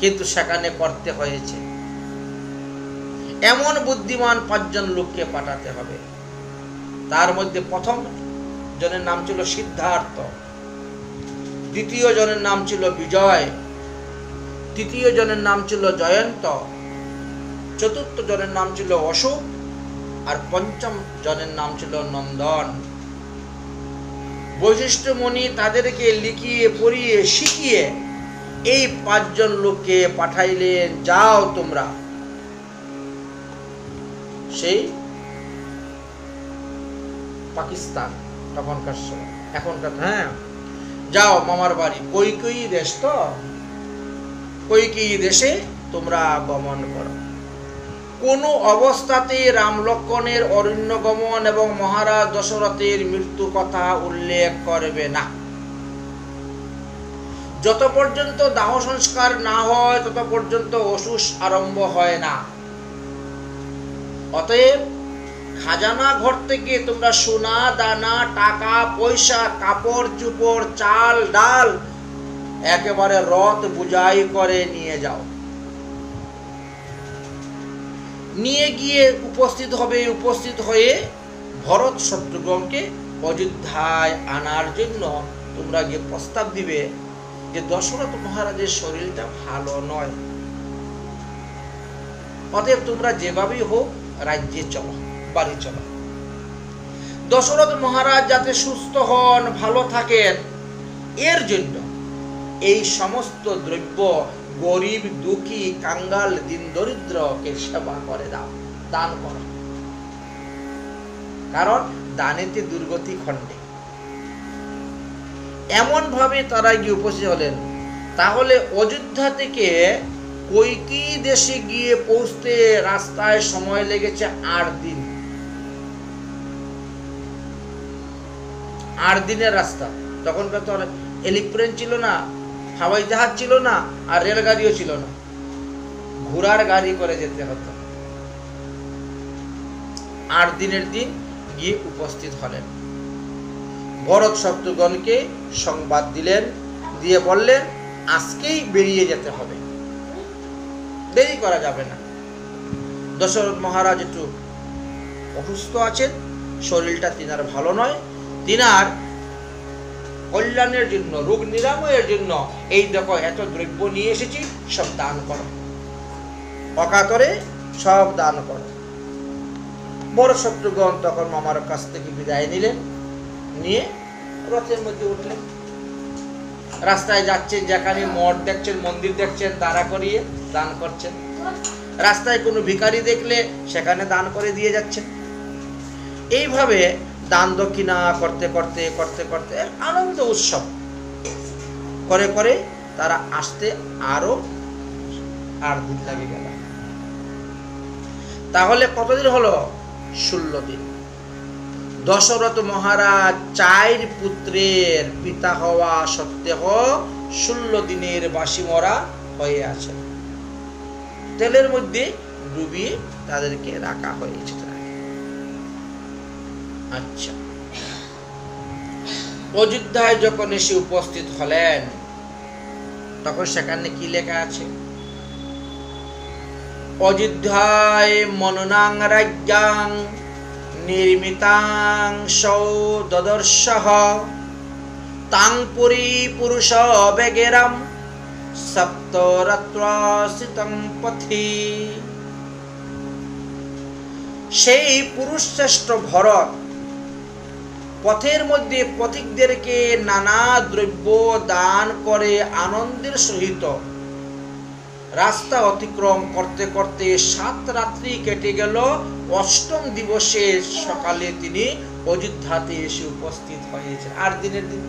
[SPEAKER 1] কিন্তু সেখানে করতে হয়েছে। এমন বুদ্ধিমান 5 জন লোককে পাঠাতে হবে। তার মধ্যে প্রথম জনের নাম ছিল সিদ্ধার্থ, দ্বিতীয় জনের নাম ছিল বিজয়, তৃতীয় জনের নাম ছিল জয়ন্ত, চতুর্থ জনের নাম ছিল অশোক, আর পঞ্চম জনের নাম ছিল নন্দন। বৈশিষ্ট্য মুনি তাদেরকে লিখিয়ে পড়িয়ে শিখিয়ে এই 5 জন লোককে পাঠাইলেন, যাও তোমরা সেই পাকিস্তান তখনকার সময়, এখনকার, যাও মামার বাড়ি কৈকেয়ী দেশ, তো কৈকেয়ী দেশে তোমরা গমন করো। কোনো অবস্থাতে রাম লক্ষ্মণের অরণ্য গমন এবং মহারাজ দশরথের মৃত্যু কথা উল্লেখ করবে না। যত পর্যন্ত দাহ সংস্কার না হয় তত পর্যন্ত অসুস আরম্ভ হয় না। অতএব খাজানা ঘর থেকে তোমরা সোনা দানা, টাকা পয়সা, কাপড় চোপড়, চাল ডাল একেবারে রথ বুঝাই করে নিয়ে যাও। নিয়ে গিয়ে উপস্থিত হয়ে ভরত শত্রুঘ্নকে অযোধ্যায় আনার জন্য তোমরা গিয়ে প্রস্তাব দিবে যে দশরথ মহারাজের শরীরটা ভালো নয়, অতএব তোমরা যেভাবেই হোক রাজ্যে চলো, বাড়ি চলো। দশরথ মহারাজ যাতে সুস্থ হন, ভালো থাকেন, এর জন্য এই সমস্ত দ্রব্য গরিব, দুঃখী, কাঙ্গাল, দিন দরিদ্রকে সেবা করে দাও, দান করো। কারণ দানেতে দুর্গতি খণ্ডে। এমন ভাবে তারা গিয়ে উপস্থিত হলেন। তাহলে অযোধ্যা থেকে কৈকেয়ী দেশে গিয়ে পৌঁছতে রাস্তায় সময় লেগেছে 8 দিন। 8 দিনের রাস্তা। তখনকার তো এলিপ্লেন ছিল না, হাওয়াই জাহাজ ছিল না, আর রেলগাড়িও ছিল না, ঘোড়ার গাড়ি করে যেতে হতো। 8 দিনের দিন গিয়ে উপস্থিত হলেন। ভরত শত্রুঘ্নকে সংবাদ দিলেন, দিয়ে বললেন আজকেই বেরিয়ে যেতে হবে, দেরি করা যাবে না। দশরথ মহারাজ একটু অসুস্থ আছেন, শরীরটা তিনার ভালো নয়, তিনার কল্যাণের জন্য, রোগ নিরাময়ের জন্য এই দেখো এত দ্রব্য নিয়ে এসেছি, সব দান করো, অকাতরে সব দান করো। বড় শত্রুঘ্ন তখন মামার কাছ থেকে বিদায় নিলেন, নিয়ে রথের মধ্যে উঠলেন। রাস্তায় যাচ্ছেন, যেখানে মঠ দেখছেন, মন্দির দেখছেন, দাঁড়া করিয়ে দান করছেন। রাস্তায় কোনো ভিখারি দেখলে সেখানে দান করে দিয়ে যাচ্ছেন। এইভাবে দান দক্ষিণা করতে করতে করতে করতে আনন্দ উৎসব করে করে তারা আসতে আরো 8 দিন লাগে গেল। তাহলে কতদিন হলো? 16 দিন। দশরথ মহারাজ 4 পুত্রের পিতা হওয়া সত্ত্বেও 16 দিনের বাসি মরা হয়ে আছে। তেলের মধ্যে ডুবিয়ে তাদেরকে রাখা হয়েছে। আচ্ছা, অযোধ্যায় যখন এসে উপস্থিত হলেন তখন সেখানে কি লেখা আছে? অযোধ্যায় মননাং রাজ্যাং নির্মিতাং সৌ দদর্শঃ তাং পুরী পুরুষ বেগেরাম সপ্তরাত্রাসিতং পথি। সেই পুরুষ শ্রেষ্ঠ ভরত পথের মধ্যে পথিকদেরকে নানা দ্রব্য দান করে আনন্দের সহিত রাস্তা অতিক্রম করতে করতে 7 রাত্রি কেটে গেল। 8ম দিবসে সকালে তিনি অযোধ্যাতে এসে উপস্থিত হয়েছে। 8 দিনের দিন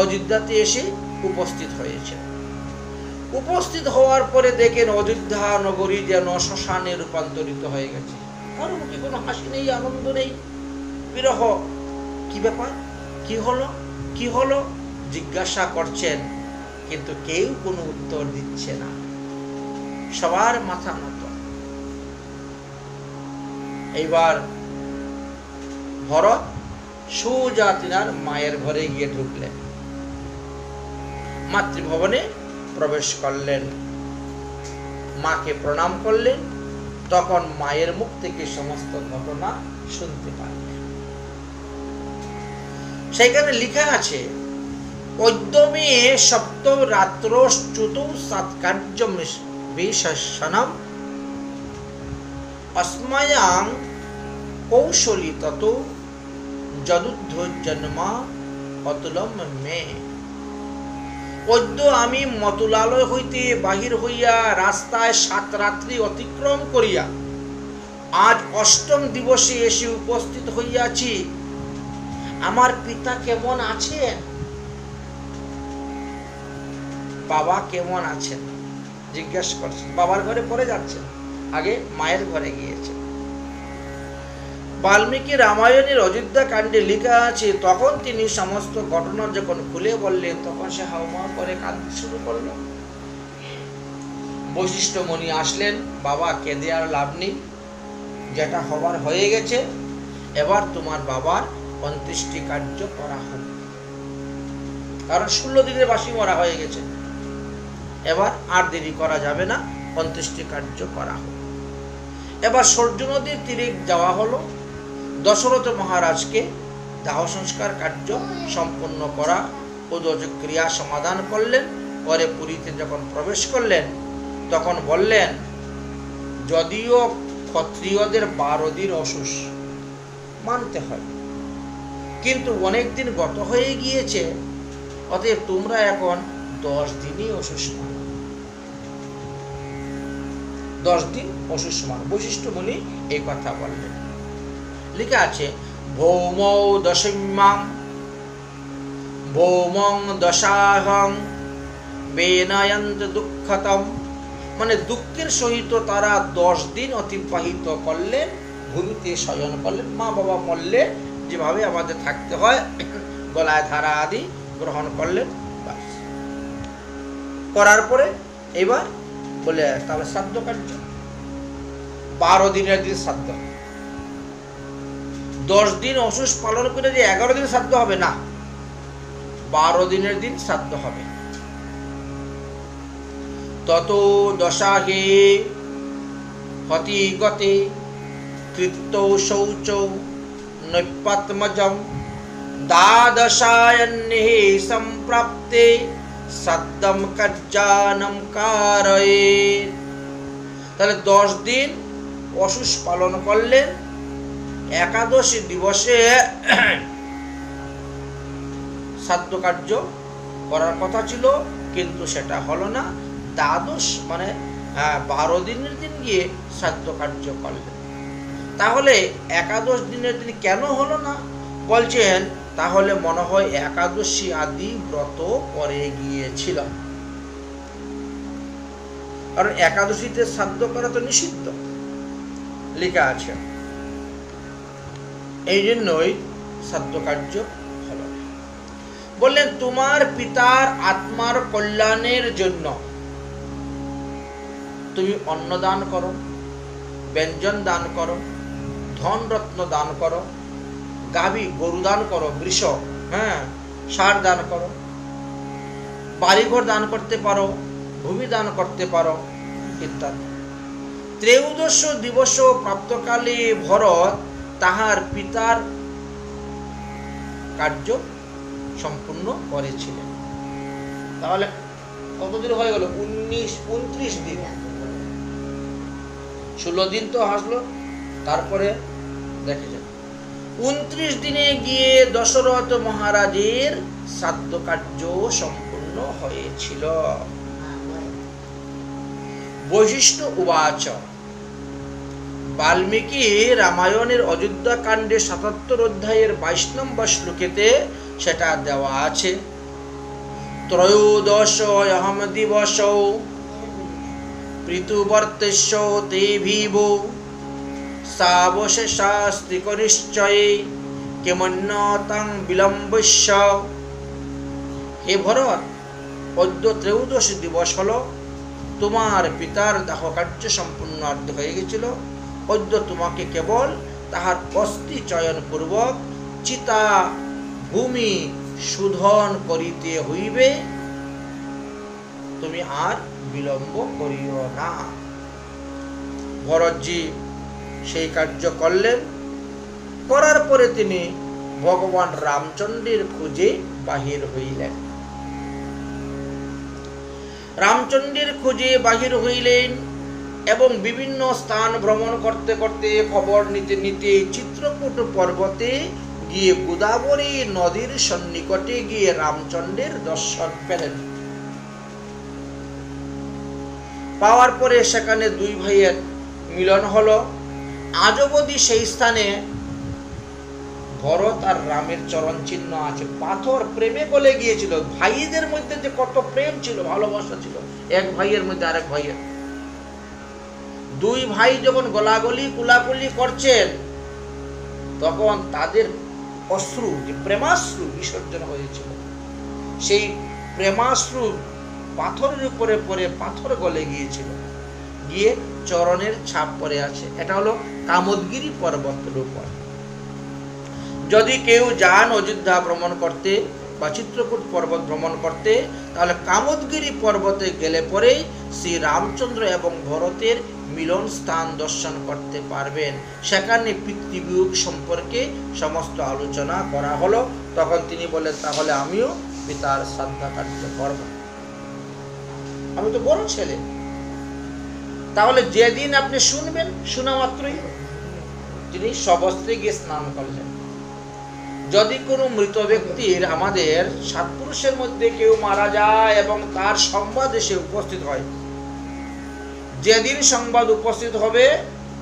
[SPEAKER 1] অযোধ্যাতে এসে উপস্থিত হয়েছে। উপস্থিত হওয়ার পরে দেখেন অযোধ্যা নগরী যেন শ্মশানে রূপান্তরিত হয়ে গেছে। কারো মুখে কোনো হাসি নেই, আনন্দ নেই, বিরহ। কি ব্যাপার? কি হলো? কি হলো জিজ্ঞাসা করছেন, কিন্তু কেউ কোনো উত্তর দিচ্ছে না, সবার মাথা নত। এইবার ভরত সোজা তিনার মায়ের ঘরে গিয়ে ঢুকলেন, মাতৃভবনে প্রবেশ করলেন, মাকে প্রণাম করলেন। তখন মায়ের মুখ থেকে সমস্ত ঘটনা শুনতে পারলেন। সেখানে লেখা আছে, অদ্যমে সপ্তম রাত্র চতুর্থ সৎকার্য বিশেষণম অস্ময়াং কৌশলী তত যদুদ্ধ জন্মা অতুলম মে। অদ্য আমি মতুলালয় হইতে বাহির হইয়া রাস্তায় 7 রাত্রি অতিক্রম করিয়া আজ 8ম দিবসে এসে উপস্থিত হইয়াছি। আমার পিতা কেমন আছেন? বাবা কেমন আছেন জিজ্ঞেস করছেন। বাবার ঘরে পরে যাচ্ছেন, আগে মায়ের ঘরে গিয়েছেন। বাল্মীকি রামায়ণের অযোধ্যা কাণ্ডে লেখা আছে, তখন তিনি সমস্ত ঘটনা যখন খুলে বললেন তখন সে হাউমাউ করে কাঁদতে শুরু করল। বশিষ্ঠ মুনি আসলেন, বাবা কেঁদে আর লাভ নেই, যেটা হবার হয়ে গেছে, এবার তোমার বাবার অন্ত্যেষ্টি কার্য করা হোক। কারণ 16 দিনের বাসি মরা হয়ে গেছে, এবার আর দেরি করা যাবে না, অন্ত্যেষ্টি কার্য করা হোক। এবার সূর্য নদীর তীরে যাওয়া হলো। দশরথ মহারাজকে দাহ সংস্কার কার্য সম্পন্ন করা ও ক্রিয়া সমাধান করলেন। পরে পুরীতে যখন প্রবেশ করলেন তখন বললেন, যদিও ক্ষত্রিয়দের 12 দিন অসুস মানতে হয়, কিন্তু অনেক দিন গত হয়ে গিয়েছে, অতএব তোমরা এখন 10 দিনই অসুস মানো, 10 দিন অসুস মানো। বশিষ্ঠ মুনি এই কথা বললেন। লেখা আছে, ভৌমৌ দশম্যাং ভৌমং দশাহং বেনায়ন্ত দুঃখতম। মানে দুঃখের সহিত তারা 10 দিন অতিবাহিত করলেন, ভূমিতে শয়ন করলেন। মা বাবা মরলে যেভাবে আমাদের থাকতে হয়, গলায় ধারা আদি গ্রহণ করলেন। করার পরে এবার বলে তাহলে শ্রাদ্ধ কার্য, 12 দিনের দিন শ্রাদ্ধ। 10 দিন অসুস পালন করে যে 11 দিন শ্রাদ্ধ হবে না, 12 দিনের দিন শ্রাদ্ধ হবে। তত দশাহে হতি গতে কৃত্য শৌচ নৈপাত্মজম দ্বাদশায়ন্নে সম্প্রাপ্তে শ্রাদ্ধম কার্যানম কারয়ে। তাহলে 10 দিন অসুস পালন করলেন, একাদশী দিবসে শ্রাদ্ধ কার্য করার কথা ছিল, কিন্তু সেটা হলো না। দ্বাদশ মানে 12 দিনের দিন গিয়ে শ্রাদ্ধ কার্য করলেন। তাহলে একাদশ দিনের দিন কেন হলো না? বলছেন তাহলে মনে হয় একাদশী আদি ব্রত পরে গিয়েছিল, কারণ একাদশীতে শ্রাদ্ধ করা তো নিষিদ্ধ লেখা আছে, এই জন্যই শ্রাদ্ধ কার্য হলো। বললেন তোমার পিতার আত্মার কল্যাণের জন্য তুমি অন্ন দান করো, ব্যঞ্জন দান করো, ধন রত্ন দান করো, গাভী গরু দান করো, বৃষ সার দান করো, বাড়িঘর দান করতে পারো, ভূমি দান করতে পারো ইত্যাদি। ত্রয়োদশ দিবস প্রাপ্তকালে ভরত তাহার পিতার কার্য সম্পূর্ণ করেছিলেন। তাহলে কতদিন হয়ে গেল? 29 দিন। 16 দিন তো আসলো, তারপরে দেখে যান 29 দিনে গিয়ে দশরথ মহারাজের শ্রাদ্ধ কার্য সম্পূর্ণ হয়েছিল। বৈশিষ্ট্য উবাচ বাল্মীকি রামায়ণের অযোধ্যা কাণ্ডে 77 অধ্যায়ের 22 নম্বর শ্লোকেতে সেটা দেওয়া আছে। ত্রয়োদশ অহম দিবস পৃথুবর্তস্য তে ভিবো সাবশেষাস্তি কনিশ্চয়ে কেমন্যতাং বিলম্বস্য। হে ভরত, অদ্য ত্রয়োদশ দিবস হলো, তোমার পিতার দাহ কার্য সম্পূর্ণ হয়ে গেছিল। অদ্য তোমাকে কেবল তাহার অস্থি চয়ন পূর্বক চিতা ভূমি শোধন করিতে হইবে, তুমি আর বিলম্ব করিও না। ভরতজি সেই কার্য করলেন। করার পরে তিনি ভগবান রামচন্দ্রের খোঁজে বাহির হইলেন। রামচন্দ্রের খোঁজে বাহির হইলেন এবং বিভিন্ন স্থান ভ্রমণ করতে করতে খবর নিতে নিতে চিত্রকূট পর্বতে গিয়ে গোদাবরী নদীর সন্নিকটে গিয়ে রামচন্দ্রের দর্শন পেলেন। পাওয়ার পরে সেখানে দুই ভাইয়ের মিলন হলো। আজ অবধি সেই স্থানে ভরত আর রামের চরণ চিহ্ন আছে। পাথর প্রেমে গলে গিয়েছিল। ভাইদের মধ্যে যে কত প্রেম ছিল, ভালোবাসা ছিল, এক ভাইয়ের মধ্যে আরেক ভাইয়ের। দুই ভাই যখন গলাগলি কুলাকুলি করছেন, তখন তাদের অশ্রু, যে প্রেমাশ্রু বিসর্জন হয়েছিল, সেই প্রেমাশ্রু পাথরের উপরে পড়ে পাথর গলে গিয়েছিল, গিয়ে চরণের ছাপ পড়ে আছে। এটা হলো কামদগিরি পর্বতের উপর। যদি কেউ যান অযোধ্যা ভ্রমণ করতে বা চিত্রকূট পর্বত ভ্রমণ করতে, তাহলে কামদগিরি পর্বতে গেলে পরেই শ্রী রামচন্দ্র এবং ভরতের মিলন স্থান দর্শন করতে পারবেন। সেখানে পিতৃবিয়োগ সম্পর্কে সমস্ত আলোচনা করা হলো। তখন তিনি বললেন, তাহলে আমিও পিতার শ্রাদ্ধ কার্য করব, আমি তো বড় ছেলে। তাহলে যেদিন আপনি শুনবেন, শোনা মাত্রই তিনি সবস্ত্রে গিয়ে স্নান করলেন। যদি কোনো মৃত ব্যক্তির, আমাদের সাতপুরুষের মধ্যে কেউ মারা যায় এবং তার সংবাদ এসে উপস্থিত হয়, যেদিন সংবাদ উপস্থিত হবে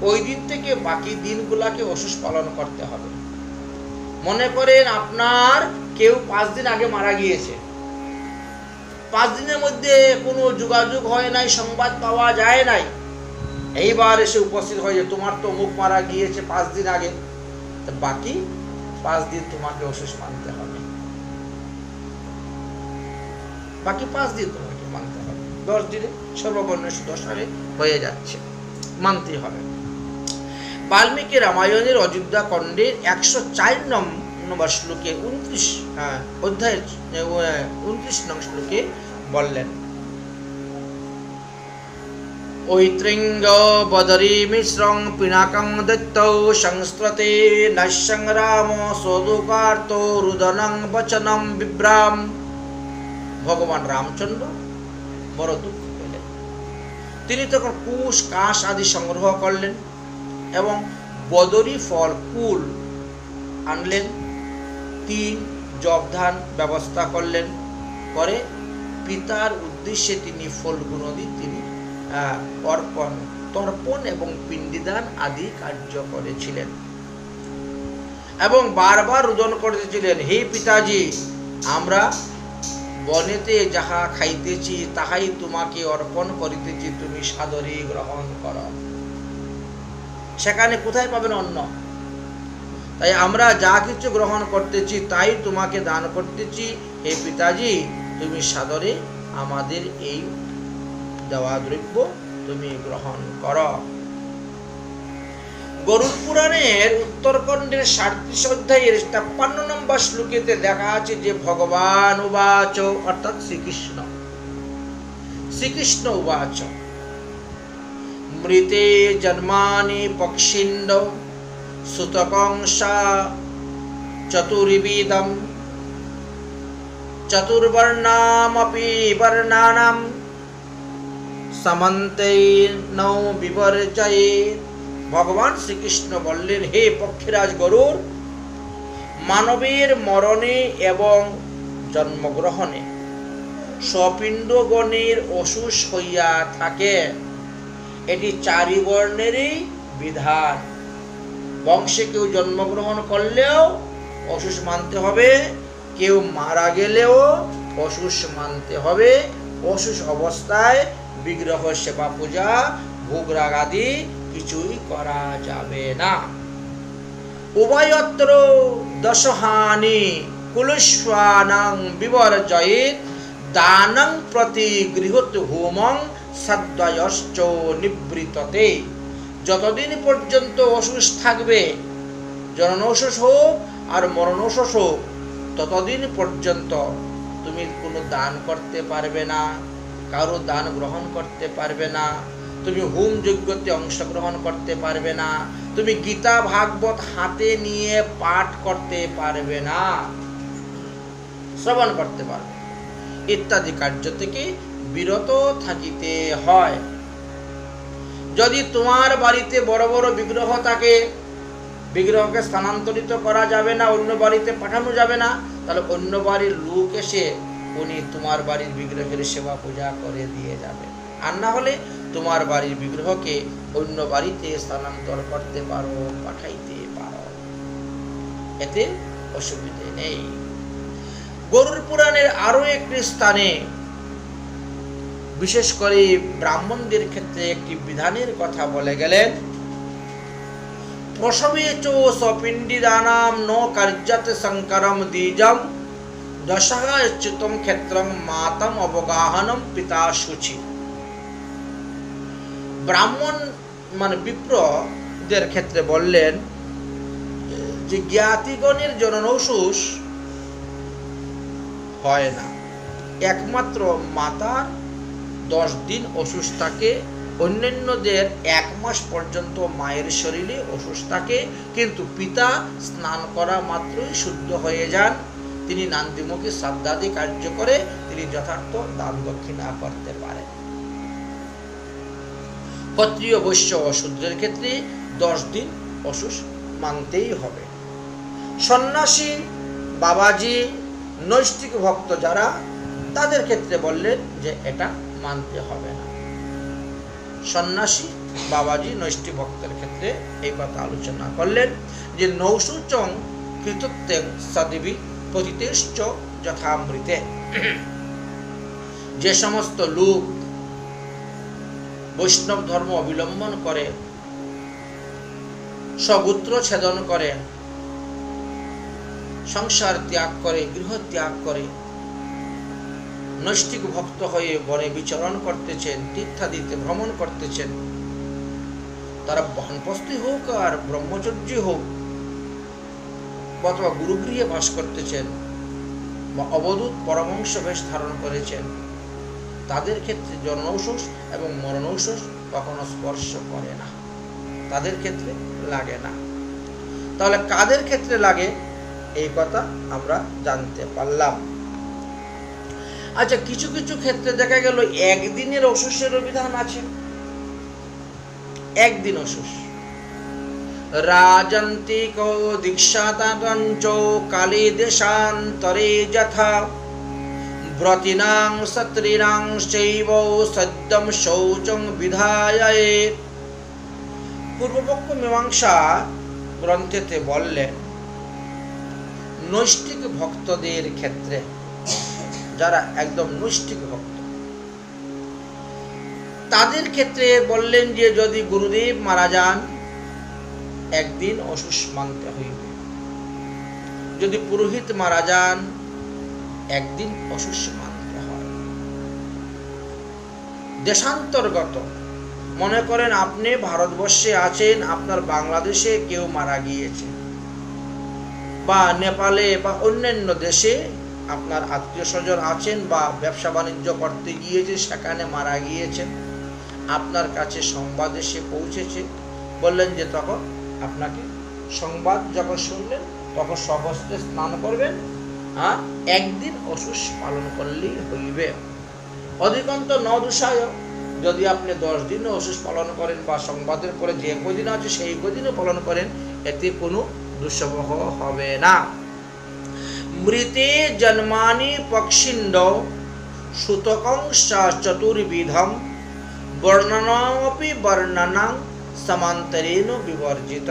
[SPEAKER 1] ওই দিন থেকে বাকি দিনগুলাকে অসুস পালন করতে হবে। মনে করেন আপনার কেউ 5 দিন আগে মারা গিয়েছে, 5 দিনের মধ্যে কোনো যোগাযোগ হয় নাই, সংবাদ পাওয়া যায় নাই, এইবার এসে উপস্থিত হয় যে তোমার তো মুখ মারা গিয়েছে 5 দিন আগে, বাকি 5 দিন তোমাকে অসুস মানতে হবে, বাকি 5 দিন তোমাকে মানতে হবে। 10 দিনে সর্ববর্ণ দশারে হয়ে যাচ্ছে, মানতে হবে। বাল্মীকি রামায়ণের অযোধ্যা খণ্ডের 104 নম্বর শ্লোকে 29 অধ্যায়ের 29 নং শ্লোকে বললেন, ঐত্রিঙ্গ বদরী মিশ্রং পিনাকং দত্তৌ সংস্রতে নঃসংগ্রাম সদুকার্ত রুদনং বচনম বিভ্রাম। ভগবান রামচন্দ্র বড় দুঃখ পেলেন। তিনি তখন কুশ কাশ আদি সংগ্রহ করলেন এবং বদরী ফল কুল আনলেন, 3 জবধান ব্যবস্থা করলেন, করে পিতার উদ্দেশ্যে তিনি ফল্গু নদী তিনি অর্পণ, তর্পণ এবং পিণ্ডিদান আদি কার্য করেছিলেন এবং বারবার রোদন করেছিলেন, হে পিতাজি, আমরা বনেতে যাহা খাইতেছি তাহাই তোমাকে অর্পণ করিতেছি, তুমি সাদরে গ্রহণ করো। সেখানে কোথায় পাবেন অন্ন? তাই আমরা যা কিছু গ্রহণ করতেছি তাই তোমাকে দান করতেছি, হে পিতাজি, তুমি সাদরে আমাদের এই দেওয়া দ্রব্য তুমি গ্রহণ করো। গরুড় পুরাণের উত্তরখণ্ডের 37 অধ্যায়ের 53 নম্বর শ্লোকেতে দেখা আছে যে ভগবান উবাচ, অর্থাৎ শ্রীকৃষ্ণ উবাচ, মৃতে জন্মানি পক্ষিণ্ড সুতকংসা চতুর্বিধম চতুর্বর্ণামপি বর্ণানাম সমন্তৈর্নৌ বিবর্জয়েৎ। ভগবান শ্রীকৃষ্ণ বললেন, হে পক্ষীরাজ গরুড়, মানবের মরণে এবং জন্মগ্রহণে স্বপিণ্ডগণের অসুষ হইয়া থাকে, এটি 4 বর্ণেরই বিধান। বংশে কেউ জন্মগ্রহণ করলেও অসুষ মানতে হবে, কেউ মারা গেলেও অসুষ মানতে হবে। অসুষ অবস্থায় বিগ্রহ সেবা পূজা ভোগরাগ আদি কিছুই করা যাবে না। উভয়ত্র দশহানি কুলস্বানাং বিবর্জয়েৎ দানং প্রতি গৃহত হোমং সদ্বয়শ্চ নিবৃততে। যতদিন পর্যন্ত অসুষ থাকবে, জননৌষস হোক আর মরণৌষস হোক, ততদিন পর্যন্ত তুমি কোনো দান করতে পারবে না, কারো দান গ্রহণ করতে পারবে না, তুমি হোম যজ্ঞতে অংশগ্রহণ করতে পারবে না, তুমি গীতা ভাগবত হাতে নিয়ে পাঠ করতে পারবে না, শ্রবণ করতে পারবে ইত্যাদি কার্য থেকে বিরত থাকিতে হয়। যদি তোমার বাড়িতে বড় বড় বিগ্রহ থাকে, বিগ্রহকে স্থানান্তরিত করা যাবে না, অন্য বাড়িতে পাঠানো যাবে না, তাহলে অন্য বাড়ির লোক এসে উনি তোমার বাড়ির বিগ্রহের সেবা পূজা করে দিয়ে যাবে। আর না হলে তোমার বাড়ির বিগ্রহকে অন্য বাড়িতে স্থানান্তর করতে পারো, পাঠাইতে পারো, এতে অসুবিধে নেই। গরুড় পুরাণের আরো একটি স্থানে বিশেষ করে ব্রাহ্মণদের ক্ষেত্রে একটি বিধানের কথা বলে গেলেন, প্রসবে চ স্বপিণ্ডিদানাম ন কার্যাত সংকরম দ্বিজম দশাচ্যুতম ক্ষেত্রং মাতম অবগাহনম পিতা শুচি। ব্রাহ্মণ মানে বিপ্রদের ক্ষেত্রে বললেন যে জ্ঞাতিগণের জননৌষুষ হয় না, একমাত্র মাতার 10 দিন অসুষ থাকে, অন্যান্যদের 1 মাস পর্যন্ত মায়ের শরীরে অসুষ থাকে, কিন্তু পিতা স্নান করা মাত্রই শুদ্ধ হয়ে যান। তিনি নান্দিমুখী শ্রাদ্ধাদি কার্য করে তিনি যথার্থ দান দক্ষিণা করতে পারেন। ক্ষত্রিয় বৈশ্য ও শূদ্রের ক্ষেত্রে 10 দিন অসুষ মানতেই হবে। সন্ন্যাসী, বাবাজি, নৈষ্ঠিক ভক্ত যারা, তাদের ক্ষেত্রে বললেন যে এটা মানতে হবে না। সন্ন্যাসী, বাবাজি, নৈষ্ঠিক ভক্তের ক্ষেত্রে এই কথা আলোচনা করলেন যে নৌসুচং কৃতত্বেং সদেবী পতিতেশ্চ যথামৃতে। যে সমস্ত লোক বৈষ্ণব ধর্ম অবলম্বন করে, স্বগোত্র ছেদন করে, সংসার ত্যাগ করে, গৃহ ত্যাগ করে, নৈষ্ঠিক ভক্ত হয়ে বনে বিচরণ করতেছেন, তীর্থাদিতে ভ্রমণ করতেছেন, তারা বানপ্রস্থী হোক আর ব্রহ্মচর্য হোক অথবা গুরুগৃহে বাস করতেছেন বা অবধূত পরমংশ বেশ ধারণ করেছেন, তাদের ক্ষেত্রে জন্মৌষস এবং মরণৌষস কখনো স্পর্শ করে না, তাদের ক্ষেত্রে লাগে না। তাহলে কাদের ক্ষেত্রে লাগে এই কথা আমরা জানতে পারলাম। আচ্ছা, কিছু কিছু ক্ষেত্রে দেখা গেল একদিনের অসুষের বিধান আছে। একদিন অসুষ রাজন্তিক দীক্ষাতাঞ্চ কালে দেশান্তরে যথা ব্রতিনাং সত্রিনাং চৈব সদ্যম শৌচং বিধায়েৎ। পূর্বপক্ষ মীমাংসা গ্রন্থেতে বললেন নৈষ্ঠিক ভক্তদের ক্ষেত্রে, যারা একদম নৈষ্ঠিক ভক্ত, তাদের ক্ষেত্রে বললেন যে যদি গুরুদেব মারা যান একদিন অসুষ মানতে হইবে, যদি পুরোহিত মারা যান একদিন অসুষ মানতে হয়। দেশান্তর্গত, মনে করেন আপনি ভারতবর্ষে আছেন, আপনার বাংলাদেশে কেউ মারা গিয়েছে, বা নেপালে বা অন্যান্য দেশে আপনার আত্মীয় স্বজন আছেন, বা ব্যবসা বাণিজ্য করতে গিয়েছে সেখানে মারা গিয়েছেন, আপনার কাছে সংবাদ এসে পৌঁছেছে, বললেন যে তখন আপনাকে সংবাদ যখন শুনলেন তখন সহস্তে স্নান করবেন, আর একদিন অসুষ পালন করলেই হইবে। অধিকন্ত ন দোষায়, যদি আপনি 10 দিন অসুষ পালন করেন বা সংবাদের পরে যে কদিন আছে সেই কদিনও পালন করেন, এতে কোনো দুঃসহ হবে না। মৃতে জন্মানি পক্ষিণ্ড সুতকং চতুর্বিধম বর্ণনাপি বর্ণনাং সমান্তরেণ বিবর্জিত।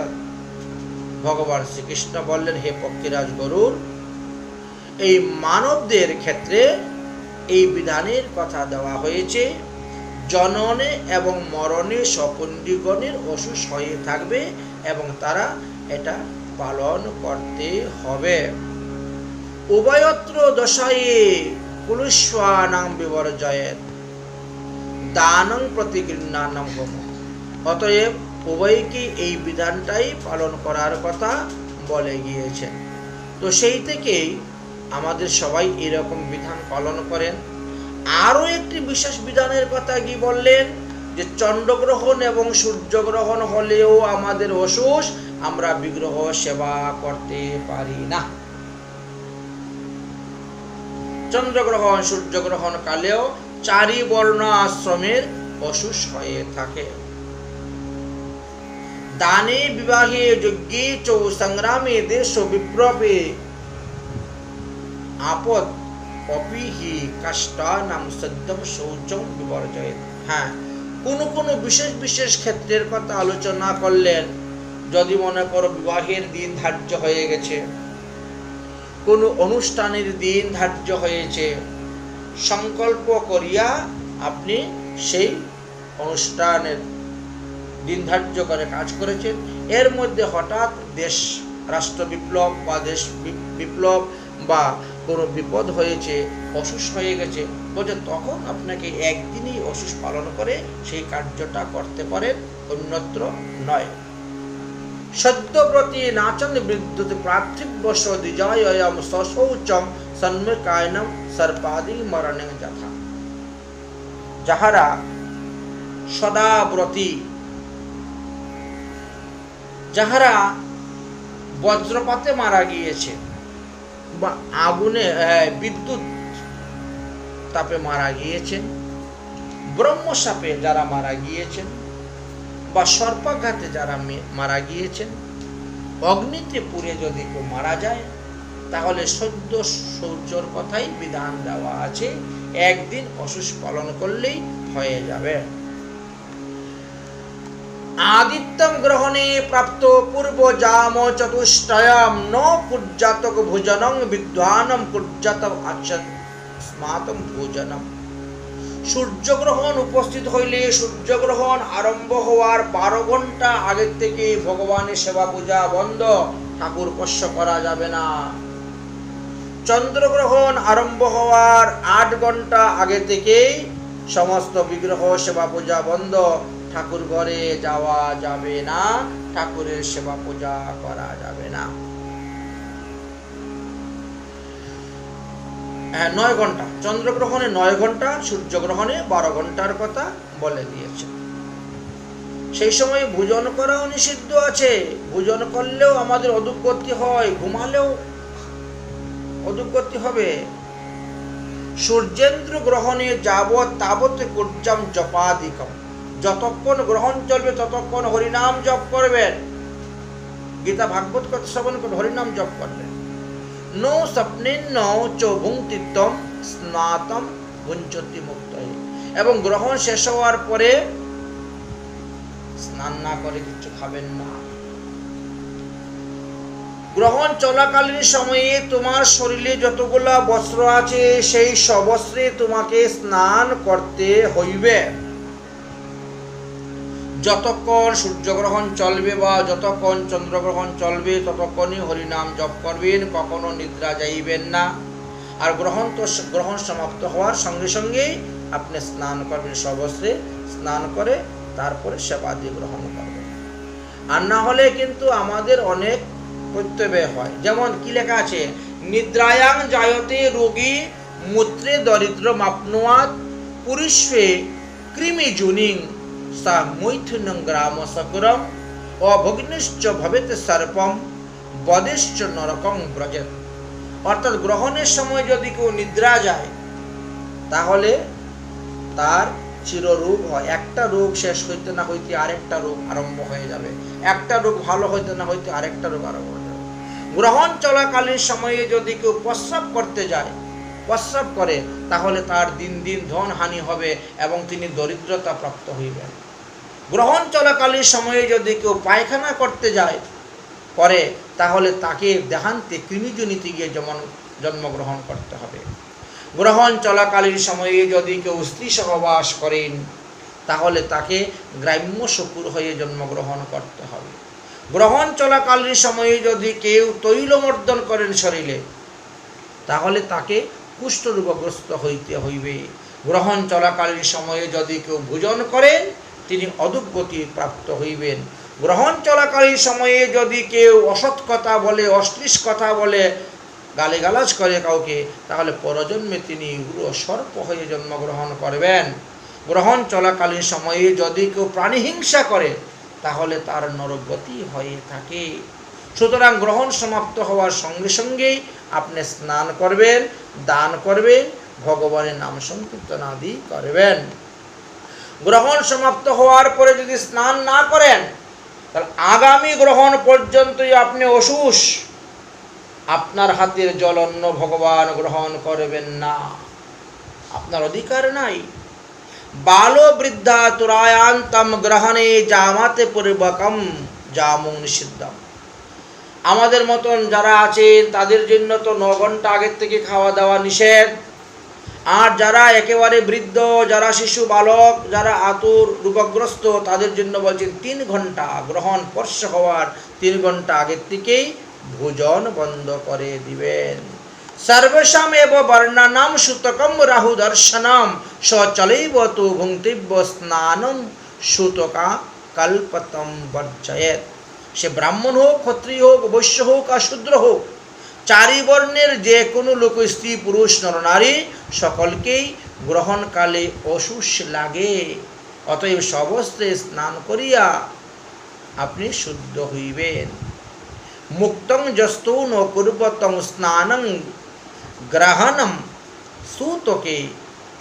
[SPEAKER 1] ভগবান শ্রীকৃষ্ণ বললেন, হে পক্ষীরাজ গরুর, এই মানবদের ক্ষেত্রে এই বিধানের কথা দেওয়া হয়েছে, জননে এবং মরণে সপণ্ডিগণের অসুষ হয়ে থাকবে এবং তারা এটা পালন করতে হবে। উভয়ত্র দশায়ে কুলস্বানাং বিবর্জয়েৎ দানং প্রতিগৃহ্ণানাং হোম। অতএব উভয়কে এই বিধানটাই পালন করার কথা বলে গিয়েছেন। তো সেই থেকেই আমাদের সবাই এরকম বিধান পালন করেন। আরও একটি বিশেষ বিধানের কথা কি বললেন, যে চন্দ্রগ্রহণ এবং সূর্যগ্রহণ হলেও আমাদের অসুষ, আমরা বিগ্রহ সেবা করতে পারি না। চন্দ্রগ্রহণ সূর্যগ্রহণ কালেও 4 বর্ণ আশ্রমের অসুষ হয়ে থাকে। দানে বিবাহে যজ্ঞে চ সংগ্রামে দেশ বিপ্লবে আপদ অপিহি কাষ্টানাম সদ্যম শৌচং বিবর্জয়েৎ। হ্যাঁ, কোন বিশেষ বিশেষ ক্ষেত্রের কথা আলোচনা করলেন। যদি মনে করো বিবাহের দিন ধার্য হয়ে গেছে, কোনো অনুষ্ঠানের দিন ধার্য হয়েছে, সংকল্প করিয়া আপনি সেই অনুষ্ঠানের দিন ধার্য করে কাজ করেছেন, এর মধ্যে হঠাৎ দেশ রাষ্ট্র বিপ্লব বা দেশ বিপ্লব বা কোনো বিপদ হয়েছে, অসুষ হয়ে গেছে, বলছে তখন আপনাকে একদিনই অসুষ পালন করে সেই কার্যটা করতে পারেন, অন্যত্র নয়। সদ্যব্রতী নাচন বিদ্যুৎ পার্থিব বশ দ্বিজয়ম সশৌচম সন্মকায়নম সর্পাদি মরণে যথা। যাহারা সদাব্রতী, যাহারা বজ্রপাতে মারা গিয়েছে বা আগুনে বিদ্যুৎ তাপে মারা গিয়েছেন, ব্রহ্মশাপে যারা মারা গিয়েছেন, বা সর্পাঘাতে যারা মারা গিয়েছেন, অগ্নিতে পুড়ে যদি কেউ মারা যায়, তাহলে সদ্য শৌচর কথাই বিধান দেওয়া আছে, একদিন অসুষ পালন করলেই হয়ে যাবে। আদিত্যম গ্রহণে প্রাপ্ত পূর্ব জাম চতুষ্টয়ম ন কুজ্জাতক ভোজনং বিদ্বানম কুজ্জাতম আচ্ছন স্মাতম ভোজনম। সূর্যগ্রহণ উপস্থিত হইলে সূর্যগ্রহণ আরম্ভ হওয়ার 12 ঘন্টা আগের থেকে ভগবানের সেবা পূজা বন্ধ, ঠাকুর স্পর্শ করা যাবে না। চন্দ্রগ্রহণ আরম্ভ হওয়ার 8 ঘন্টা আগে থেকেই সমস্ত বিগ্রহ সেবা পূজা বন্ধ, ঠাকুর ঘরে যাওয়া যাবে না, ঠাকুরের সেবা পূজা করা যাবে না। 9 ঘন্টা, চন্দ্রগ্রহণে 9 ঘন্টা, সূর্যগ্রহণে 12 ঘন্টার কথা বলে দিয়েছে। সেই সময় ভোজন করাও নিষিদ্ধ আছে। ভোজন করলেও আমাদের অধুগতি হয়, ঘুমালেও অধুগতি হবে। সূর্যেন্দ্র গ্রহণে যাবৎ তাবৎ কুর্যাম জপাদিকম, যতক্ষণ গ্রহণ চলবে ততক্ষণ হরিনাম জপ করবেন। গীতা ভাগবত কথা শ্রবণ করে হরিনাম জপ করবেন। নো স্বপ্নেন চ ভুঙ্ক্তিত্বম স্নাতম ভুঞ্চতি মুক্তয়ে। এবং গ্রহণ শেষ হওয়ার পরে স্নান না করে কিছু খাবেন না। গ্রহণ চলাকালীন সময়ে তোমার শরীরে যতগুলা বস্ত্র আছে সেই সবস্ত্রে তোমাকে স্নান করতে হইবে। যতক্ষণ সূর্যগ্রহণ চলবে বা যতক্ষণ চন্দ্রগ্রহণ চলবে ততক্ষণই হরিনাম জপ করবেন, কখনো নিদ্রা যাইবেন না। আর গ্রহণ সমাপ্ত হওয়ার সঙ্গে সঙ্গেই আপনি স্নান করবেন, সবস্ত্রে স্নান করে তারপরে সেবাদি গ্রহণ করবেন। আর না হলে কিন্তু আমাদের অনেক প্রত্যয় হয়। যেমন কি লেখা আছে, নিদ্রায়াং জায়তে রোগী মূত্রে দরিদ্র মাপনুয়াত পুরুষে কৃমি জুনিং সা মৈথুনং গ্রাম সকরম অভগ্নিশ্চ ভবেত সর্পম বদেশ্চ নরকং ব্রজেত। অর্থাৎ গ্রহণের সময় যদি কেউ নিদ্রা যায় তাহলে তার চিররোগ হয়। একটা রোগ শেষ হইতে না হইতে আরেকটা রোগ আরম্ভ হয়ে যাবে, একটা রোগ ভালো হইতে না হইতে আরেকটা রোগ আরম্ভ হয়ে যাবে। গ্রহণ চলাকালীন সময়ে যদি কেউ প্রস্রাব করতে যায়, প্রস্রাব করে, তাহলে তার দিন দিন ধন হানি হবে এবং তিনি দরিদ্রতা প্রাপ্ত হইবেন। গ্রহণ চলাকালীন সময়ে যদি কেউ পায়খানা করতে যায় করে, তাহলে তাকে দেহান্তে কৃমিজনিতে গিয়ে জন্মগ্রহণ করতে হবে। গ্রহণ চলাকালীন সময়ে যদি কেউ স্ত্রী সহবাস করেন তাহলে তাকে গ্রাম্য শকুর হয়ে জন্মগ্রহণ করতে হবে। গ্রহণ চলাকালীন সময়ে যদি কেউ তৈলমর্দন করেন শরীরে তাহলে তাকে কুষ্ঠরোগগ্রস্ত হইতে হইবে। গ্রহণ চলাকালীন সময়ে যদি কেউ ভোজন করেন তিনি অধোগতি প্রাপ্ত হইবেন। গ্রহণ চলাকালীন সময়ে যদি কেউ অসৎ কথা বলে, অশ্লীল কথা বলে, গালিগালাজ করে কাউকে, তাহলে পরজন্মে তিনি উগ্র সর্প হয়ে জন্মগ্রহণ করবেন। গ্রহণ চলাকালীন সময়ে যদি কেউ প্রাণীহিংসা করে তাহলে তার নরগতি হয়ে থাকে। সুতরাং গ্রহণ সমাপ্ত হওয়ার সঙ্গে সঙ্গেই আপনি স্নান করবেন, দান করবেন, ভগবানের নাম সংকীর্তন আদি করবেন। গ্রহণ সমাপ্ত হওয়ার পরে যদি স্নান না করেন তাহলে আগামী গ্রহণ পর্যন্তই আপনি অসুষ, আপনার হাতের জল অন্য ভগবান গ্রহণ করবেন না, আপনার অধিকার নাই। বালো বৃদ্ধা তুরায়ান্তম গ্রহণে জামাতে পূর্বকম জামুন নিষিদ্ধম। আমাদের মতন যারা আছেন তাদের জন্য তো 9 ঘন্টা আগের থেকে খাওয়া দাওয়া নিষেধ। আর যারা একেবারে বৃদ্ধ, যারা শিশু বালক, যারা আতুর রোগগ্রস্ত, তাদের জন্য বলছেন 3 ঘন্টা, গ্রহণ স্পর্শ হওয়ার 3 ঘন্টা আগের থেকেই ভোজন বন্ধ করে দিবেন। সর্বসাম এব বর্ণানাম সুতকম রাহু দর্শনম শৌচলৈব তু ভুঙ্ক্তিব্য স্নানম সুতকা কল্পতম বর্জয়েত। সে ব্রাহ্মণ হোক, ক্ষত্রিয় হোক, বৈশ্য হোক আর শূদ্র হোক, 4 বর্ণের যে কোনো লোক, স্ত্রী পুরুষ নরনারী, সকলকেই গ্রহণকালে অসুষ লাগে। অতএব সবস্ত্রে স্নান করিয়া আপনি শুদ্ধ হইবেন। মুক্তং যস্তু ন কুর্বতং স্নানং গ্রহণম সুতকে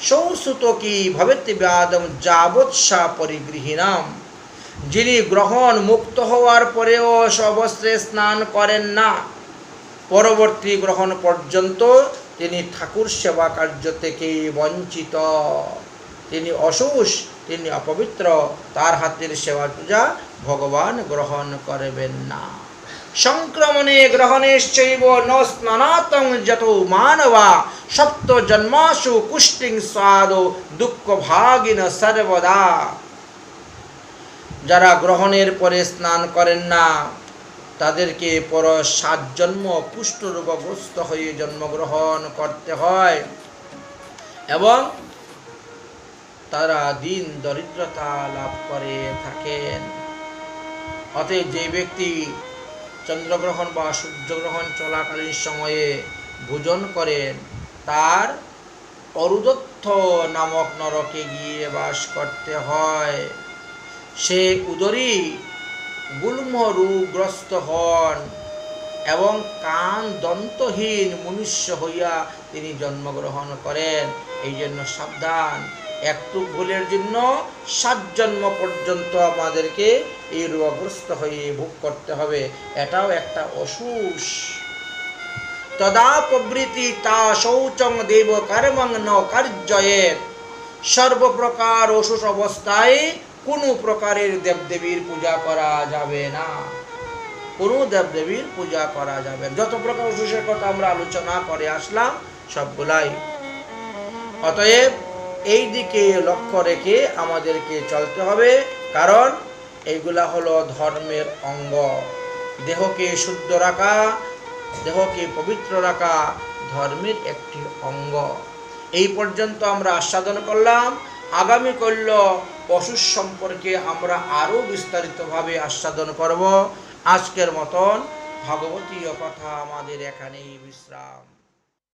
[SPEAKER 1] সৌসুতকি ভবেতি ব্যাদম যাবৎসা পরিগৃহীণাম। যিনি গ্রহণ মুক্ত হওয়ার পরেও সবস্ত্রে স্নান করেন না, পরবর্তী গ্রহণ পর্যন্ত তিনি ঠাকুর সেবা কার্য থেকে বঞ্চিত, তিনি অসুষ, তিনি অপবিত্র, তার হাতের সেবা পূজা ভগবান গ্রহণ করবেন না। সংক্রমণে গ্রহণেশ্চৈব ন স্নানাতং যতো মানবা সপ্ত জন্মাসু কুষ্টিং স্বাদো দুঃখ ভাগিন সর্বদা। যারা গ্রহণের পরে স্নান করেন না তাদেরকে পর 7 জন্ম কুষ্ঠরোগগ্রস্ত হয়ে জন্মগ্রহণ করতে হয় এবং তারা দিন দরিদ্রতা লাভ করে থাকেন। অতএব যে ব্যক্তি চন্দ্রগ্রহণ বা সূর্যগ্রহণ চলাকালীন সময়ে ভোজন করেন তার অরুদত্থ নামক নরকে গিয়ে বাস করতে হয়। সে উদরী গুল্ম রোগগ্রস্ত হন এবং কান দন্তহীন মনুষ্য হইয়া তিনি জন্মগ্রহণ করেন। এই জন্য সাবধান, একটু ভুলের জন্য 7 জন্ম পর্যন্ত আমাদেরকে এই রোগগ্রস্ত হয়ে ভোগ করতে হবে। এটাও একটা অসুষ। তদা প্রবৃতি তা শৌচং দেব কর্মং ন কার্যয়েত। সর্বপ্রকার অসুষ অবস্থায় কোনো প্রকারের দেবদেবীর পূজা করা যাবে না, কোনো দেবদেবীর পূজা করা যাবে না। যত প্রকার অসুষের কথা আমরা আলোচনা করে আসলাম সবগুলাই। অতএব এই দিকে লক্ষ্য রেখে আমাদেরকে চলতে হবে, কারণ এইগুলা হলো ধর্মের অঙ্গ। দেহকে শুদ্ধ রাখা, দেহকে পবিত্র রাখা ধর্মের একটি অঙ্গ। এই পর্যন্ত আমরা আস্বাদন করলাম। আগামী কল্য অসুষ সম্পর্কে আমরা আরও বিস্তারিতভাবে আস্বাদন করব। আজকের মতন ভাগবতীয় কথা আমাদের এখানেই বিশ্রাম।